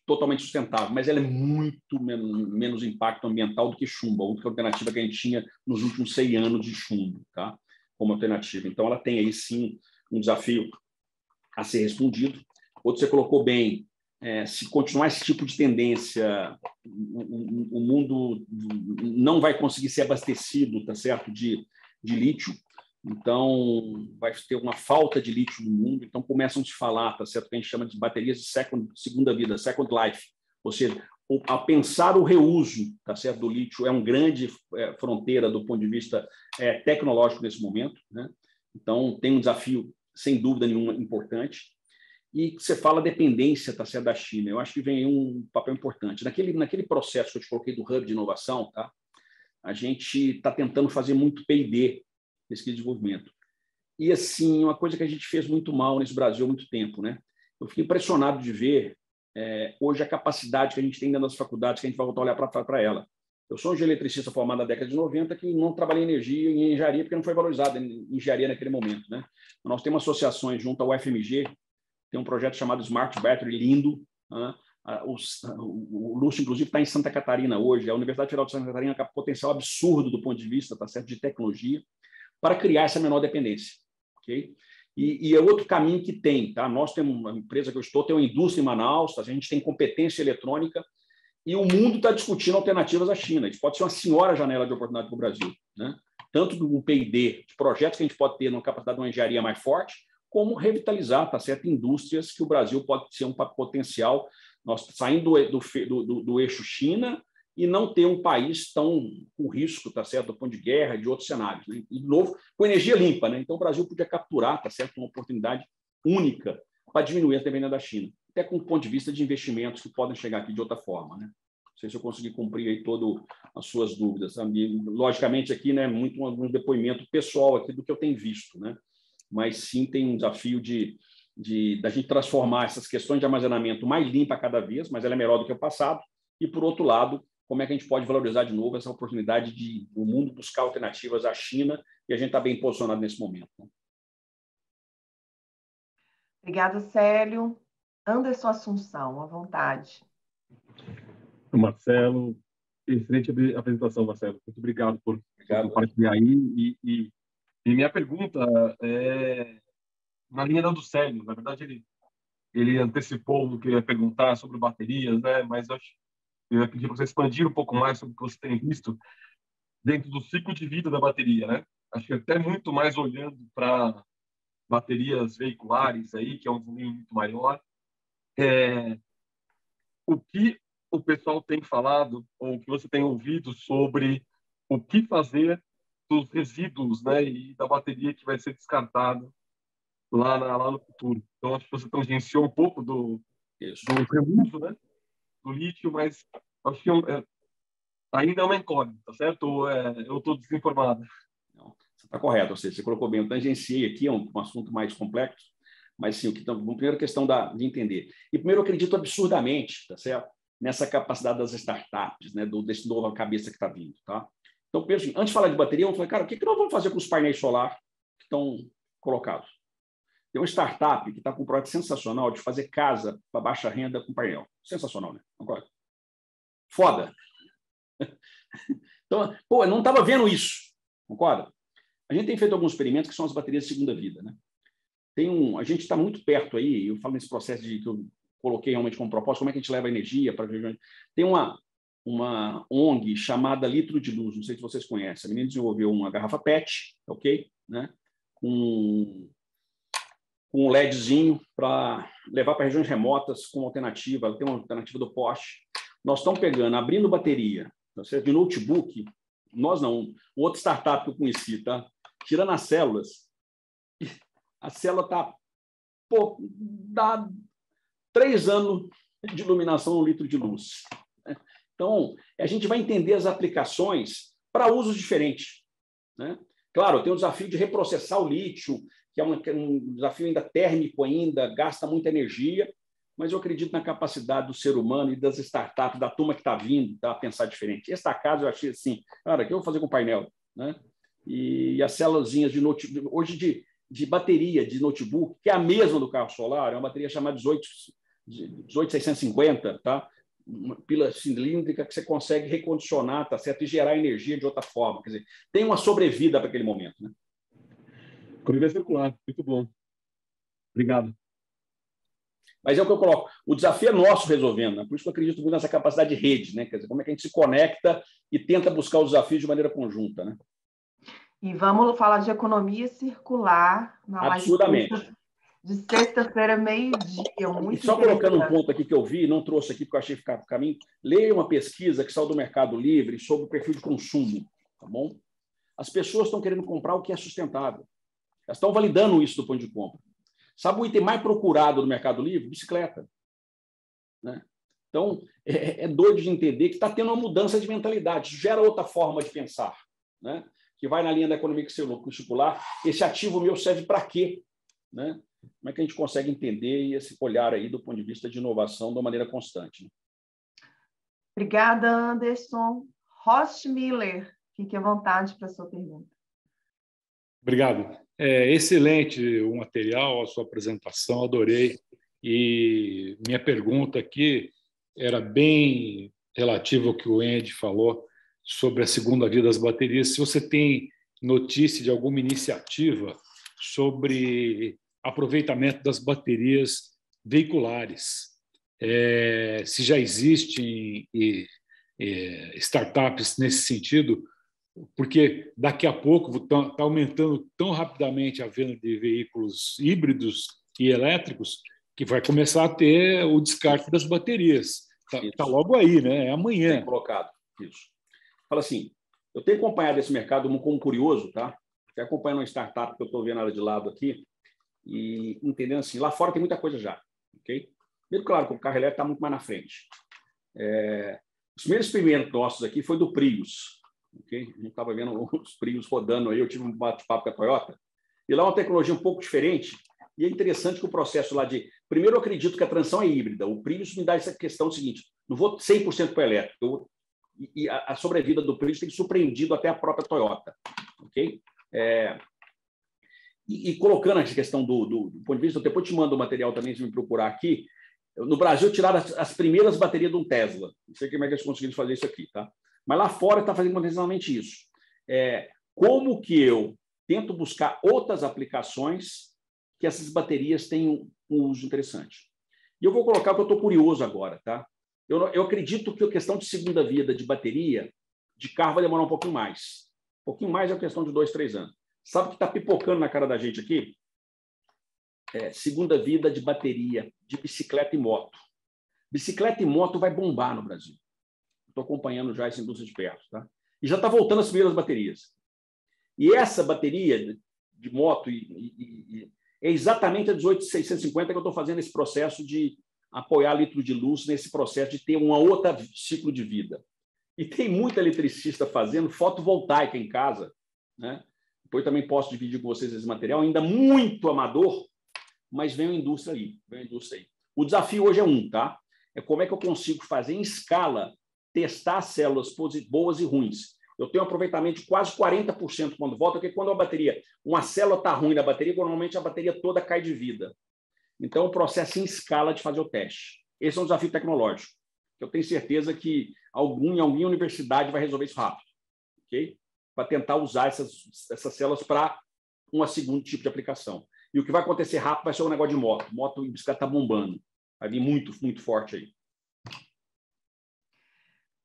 totalmente sustentável, mas ela é muito menos impacto ambiental do que chumbo, a única alternativa que a gente tinha nos últimos 100 anos de chumbo, tá? Como alternativa. Então, ela tem aí, sim, um desafio a ser respondido. Outro, você colocou bem, se continuar esse tipo de tendência, o mundo não vai conseguir ser abastecido, tá certo, de lítio. Então, vai ter uma falta de lítio no mundo. Então, começam a se falar, tá certo, que a gente chama de baterias de segunda vida, second life. Ou seja, a pensar o reuso, tá certo, do lítio é uma grande fronteira do ponto de vista tecnológico nesse momento, né? Então, tem um desafio, sem dúvida nenhuma, importante. E você fala dependência, tá certo, da China. Eu acho que vem aí um papel importante. Naquele processo que eu te coloquei do Hub de inovação, tá? A gente está tentando fazer muito P&D, pesquisa e desenvolvimento. E, assim, uma coisa que a gente fez muito mal nesse Brasil há muito tempo, né? Eu fiquei impressionado de ver hoje a capacidade que a gente tem dentro das faculdades, que a gente vai voltar a olhar para ela. Eu sou um eletricista formado na década de 90 que não trabalhei em energia e em engenharia porque não foi valorizada em engenharia naquele momento, né? Nós temos associações junto ao UFMG, tem um projeto chamado Smart Battery, lindo. Né? O Lúcio, inclusive, está em Santa Catarina hoje. A Universidade Federal de Santa Catarina tem um potencial absurdo do ponto de vista, tá certo, de tecnologia, para criar essa menor dependência. Okay? E é outro caminho que tem. Tá? Nós temos uma empresa que eu estou, tem uma indústria em Manaus, tá? A gente tem competência eletrônica e o mundo está discutindo alternativas à China. Isso pode ser uma senhora janela de oportunidade para o Brasil. Né? Tanto do P&D, de projetos que a gente pode ter numa capacidade de uma engenharia mais forte, como revitalizar, tá certo, indústrias que o Brasil pode ser um potencial, nós saindo do eixo China e não ter um país tão com risco, tá certo, do ponto de guerra, de outros cenários. Né? E, de novo, com energia limpa. Né? Então, o Brasil podia capturar, tá certo, uma oportunidade única para diminuir a dependência da China, até com o ponto de vista de investimentos que podem chegar aqui de outra forma. Né? Não sei se eu consegui cumprir aí todas as suas dúvidas. Sabe? Logicamente, aqui, né, muito um depoimento pessoal aqui do que eu tenho visto, né? Mas sim tem um desafio da gente transformar essas questões de armazenamento mais limpa cada vez, mas ela é melhor do que o passado, e, por outro lado, como é que a gente pode valorizar de novo essa oportunidade de o mundo buscar alternativas à China, e a gente está bem posicionado nesse momento. Né? Obrigada, Célio. Anderson Assunção, à vontade. Marcelo, excelente apresentação, Marcelo. Muito obrigado por compartilhar aí. E minha pergunta é na linha do Célio. Na verdade, ele antecipou o que eu ia perguntar sobre baterias, né? Mas eu ia pedir para você expandir um pouco mais sobre o que você tem visto dentro do ciclo de vida da bateria, né? Acho que até muito mais olhando para baterias veiculares aí, que é um volume muito maior. O que o pessoal tem falado, ou o que você tem ouvido sobre o que fazer dos resíduos, né, e da bateria que vai ser descartada lá no futuro. Então, acho que você tangenciou um pouco do reuso, né, do lítio, mas acho que ainda é uma incógnita, certo? Ou eu estou desinformado? Não, você está correto, ou seja, você colocou bem, eu tangenciei aqui, é um assunto mais complexo, mas sim, a primeira questão de entender. E primeiro, eu acredito absurdamente, tá certo? Nessa capacidade das startups, né, desse novo cabeça que está vindo, tá? Então, penso assim, antes de falar de bateria, eu falei, cara, o que nós vamos fazer com os painéis solares que estão colocados? Tem uma startup que está com um projeto sensacional de fazer casa para baixa renda com painel. Sensacional, né? Concorda? Foda. Então, pô, eu não estava vendo isso, concorda? A gente tem feito alguns experimentos que são as baterias de segunda vida, né? A gente está muito perto aí, eu falo nesse processo que eu coloquei realmente como propósito, como é que a gente leva energia para... Tem uma ONG chamada Litro de Luz, não sei se vocês conhecem. A menina desenvolveu uma garrafa PET, ok? Né? Com um LEDzinho para levar para regiões remotas com alternativa. Ela tem uma alternativa do poste. Nós estamos pegando, abrindo bateria de notebook, nós não, outra startup que eu conheci, tá? Tirando as células, a célula está, dá 3 anos de iluminação no litro de luz. Então, a gente vai entender as aplicações para usos diferentes. Né? Claro, tem o desafio de reprocessar o lítio, que é um desafio ainda térmico ainda, gasta muita energia, mas eu acredito na capacidade do ser humano e das startups, da turma que está vindo, tá, a pensar diferente. Esta casa eu achei assim, cara, o que eu vou fazer com o painel? Né? E as células de notebook, hoje de bateria de notebook, que é a mesma do carro solar, é uma bateria chamada 18650, tá? Uma pila cilíndrica que você consegue recondicionar, tá certo? E gerar energia de outra forma. Quer dizer, tem uma sobrevida para aquele momento. Né? Economia circular, muito bom. Obrigado. Mas é o que eu coloco. O desafio é nosso resolvendo, né? Por isso que eu acredito muito nessa capacidade de rede, né? Quer dizer, como é que a gente se conecta e tenta buscar os desafios de maneira conjunta, né? E vamos falar de economia circular na Absurdamente. De sexta-feira, meio-dia. Muito e só colocando um ponto aqui que eu vi, não trouxe aqui porque eu achei que ficava no caminho, leia uma pesquisa que saiu do Mercado Livre sobre o perfil de consumo, tá bom? As pessoas estão querendo comprar o que é sustentável. Elas estão validando isso do ponto de compra. Sabe o item mais procurado no Mercado Livre? Bicicleta. Né? Então, é doido de entender que está tendo uma mudança de mentalidade. Isso gera outra forma de pensar, né? Que vai na linha da economia circular. Esse ativo meu serve para quê? Né? Como é que a gente consegue entender esse olhar aí do ponto de vista de inovação de uma maneira constante? Né? Obrigada, Anderson. Rost Miller, fique à vontade para a sua pergunta. Obrigado. Excelente o material, a sua apresentação, adorei. E minha pergunta aqui era bem relativa ao que o Andy falou sobre a segunda vida das baterias. Se você tem notícia de alguma iniciativa sobre aproveitamento das baterias veiculares, se já existem startups nesse sentido, porque daqui a pouco está aumentando tão rapidamente a venda de veículos híbridos e elétricos que vai começar a ter o descarte das baterias. Está logo aí, né? É amanhã. Bem colocado, isso. Fala assim, eu tenho acompanhado esse mercado como curioso, tá? Estou acompanhando uma startup que eu estou vendo ela de lado aqui e entendendo assim, lá fora tem muita coisa já, ok? Primeiro, claro, que o carro elétrico está muito mais na frente. Os primeiros experimentos nossos aqui foi do Prius. Okay? A gente estava vendo os Prius rodando aí, eu tive um bate-papo com a Toyota, e lá é uma tecnologia um pouco diferente, e é interessante que o processo lá de... Primeiro, eu acredito que a transição é híbrida. O Prius me dá essa questão seguinte, não vou 100% para elétrico, e a sobrevida do Prius tem surpreendido até a própria Toyota. Ok? E colocando essa questão do ponto de vista, eu depois te mando o material também, se me procurar aqui, no Brasil tiraram as primeiras baterias de um Tesla. Não sei como é que eles conseguiram fazer isso aqui, tá? Mas lá fora está fazendo intencionalmente isso. Como que eu tento buscar outras aplicações que essas baterias tenham um uso interessante? E eu vou colocar o que eu estou curioso agora, tá? Eu acredito que a questão de segunda vida de bateria de carro vai demorar um pouquinho mais. Um pouquinho mais é uma questão de 2, 3 anos. Sabe o que está pipocando na cara da gente aqui? Segunda vida de bateria de bicicleta e moto. Bicicleta e moto vai bombar no Brasil. Estou acompanhando já essa indústria de perto. Tá? E já está voltando as primeiras baterias. E essa bateria de moto é exatamente a 18650 que eu estou fazendo esse processo de apoiar litro de luz nesse processo de ter um outro ciclo de vida. E tem muita eletricista fazendo fotovoltaica em casa. Né? Depois também posso dividir com vocês esse material, ainda muito amador, mas vem a indústria aí. O desafio hoje é tá? É como é que eu consigo fazer em escala testar células boas e ruins. Eu tenho um aproveitamento de quase 40% quando volta, porque quando uma célula está ruim na bateria, normalmente a bateria toda cai de vida. Então, o processo em escala de fazer o teste. Esse é um desafio tecnológico. Eu tenho certeza que em alguma universidade vai resolver isso rápido, ok? Para tentar usar essas células para um segundo tipo de aplicação. E o que vai acontecer rápido vai ser um negócio de moto. Moto e bicicleta está bombando. Vai vir muito, muito forte aí.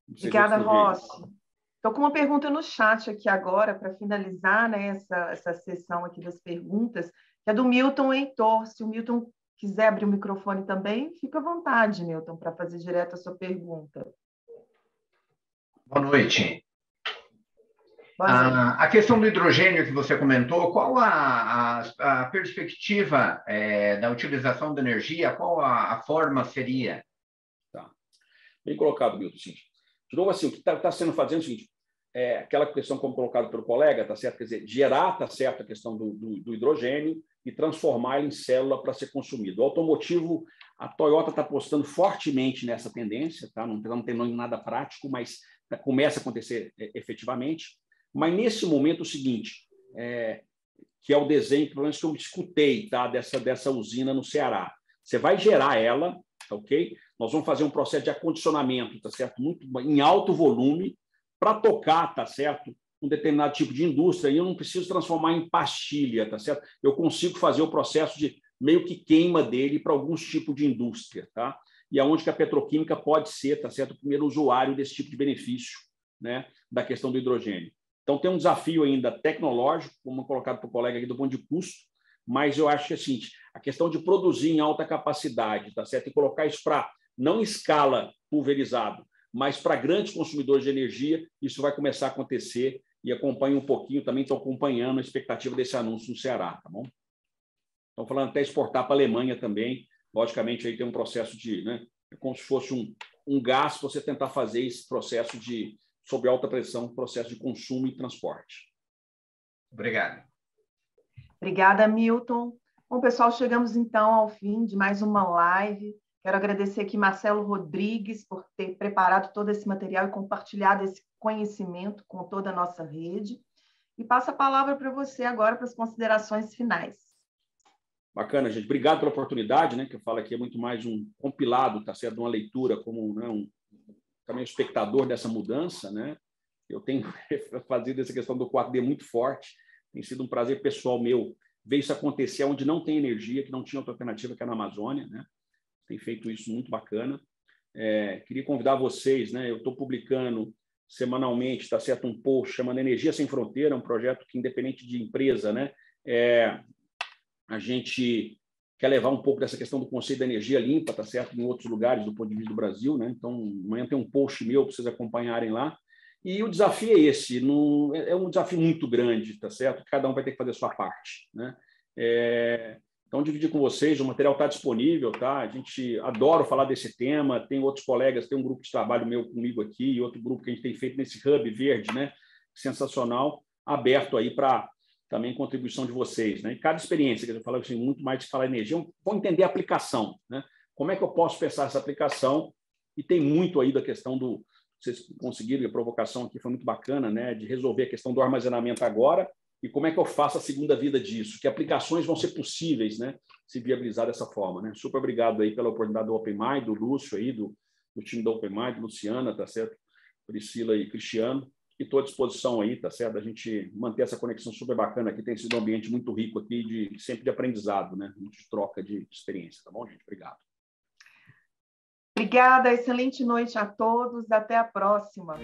Obrigada, Rossi. Estou com uma pergunta no chat aqui agora, para finalizar, né, essa sessão aqui das perguntas, que é do Milton Heitor. Se o Milton quiser abrir o microfone também, fica à vontade, Milton, para fazer direto a sua pergunta. Boa noite. Boa noite. A questão do hidrogênio que você comentou, qual a perspectiva da utilização da energia? Qual a forma seria? Tá. Bem colocado, Milton. De novo, assim, o que está sendo fazendo é o seguinte, aquela questão como colocado pelo colega, tá certo? Quer dizer, gerar, tá certo, a questão do hidrogênio e transformar ele em célula para ser consumido. O automotivo, a Toyota está apostando fortemente nessa tendência, tá? Não tem nada prático, mas começa a acontecer efetivamente. Mas nesse momento o seguinte, que é o desenho, pelo menos que eu escutei, tá? dessa usina no Ceará. Você vai gerar ela, ok? Nós vamos fazer um processo de acondicionamento, tá certo? Muito em alto volume, para tocar, tá certo? Um determinado tipo de indústria, e eu não preciso transformar em pastilha, tá certo? Eu consigo fazer o processo de meio que queima dele para alguns tipos de indústria, tá? E aonde que a petroquímica pode ser, tá certo? O primeiro usuário desse tipo de benefício, né? Da questão do hidrogênio. Então, tem um desafio ainda tecnológico, como colocado para o colega aqui, do ponto de custo, mas eu acho que assim, a questão de produzir em alta capacidade, tá certo? E colocar isso para, não em escala pulverizado, mas para grandes consumidores de energia, isso vai começar a acontecer e acompanho um pouquinho, também estou acompanhando a expectativa desse anúncio no Ceará, tá bom? Estão falando até exportar para a Alemanha também, logicamente aí tem um processo de, né, é como se fosse um gás, você tentar fazer esse processo de, sob alta pressão, processo de consumo e transporte. Obrigado. Obrigada, Milton. Bom, pessoal, chegamos então ao fim de mais uma live. Quero agradecer aqui Marcelo Rodrigues por ter preparado todo esse material e compartilhado esse conhecimento com toda a nossa rede. E passo a palavra para você agora para as considerações finais. Bacana, gente. Obrigado pela oportunidade, né? Que eu falo aqui é muito mais um compilado, tá certo? Uma leitura como, né, também espectador dessa mudança, né? Eu tenho fazido essa questão do 4D muito forte. Tem sido um prazer pessoal meu ver isso acontecer onde não tem energia, que não tinha outra alternativa que é na Amazônia, né? Tem feito isso muito bacana. Queria convidar vocês, né? Eu estou publicando semanalmente, tá certo, um post chamando Energia Sem Fronteira, um projeto que, independente de empresa, né? A gente quer levar um pouco dessa questão do conceito da energia limpa, tá certo, em outros lugares do ponto de vista do Brasil, né? Então, amanhã tem um post meu para vocês acompanharem lá. E o desafio é esse, é um desafio muito grande, tá certo? Cada um vai ter que fazer a sua parte, né? Então, dividir com vocês, o material está disponível, tá? A gente adora falar desse tema, tem outros colegas, tem um grupo de trabalho meu comigo aqui e outro grupo que a gente tem feito nesse hub verde, né? Sensacional, aberto aí para também contribuição de vocês, né? E cada experiência, que eu falo assim, muito mais de falar energia, vou entender a aplicação, né? Como é que eu posso pensar essa aplicação? E tem muito aí da questão do... Vocês conseguiram, a provocação aqui foi muito bacana, né? De resolver a questão do armazenamento agora e como é que eu faço a segunda vida disso? Que aplicações vão ser possíveis, né? Se viabilizar dessa forma, né? Super obrigado aí pela oportunidade do OpenMind, do Lúcio aí, do time do OpenMind, Luciana, tá certo? Priscila e Cristiano. E estou à disposição aí, tá certo? A gente manter essa conexão super bacana aqui. Tem sido um ambiente muito rico aqui, sempre de aprendizado, né? Muito de troca de experiência, tá bom, gente? Obrigado. Obrigada, excelente noite a todos. Até a próxima.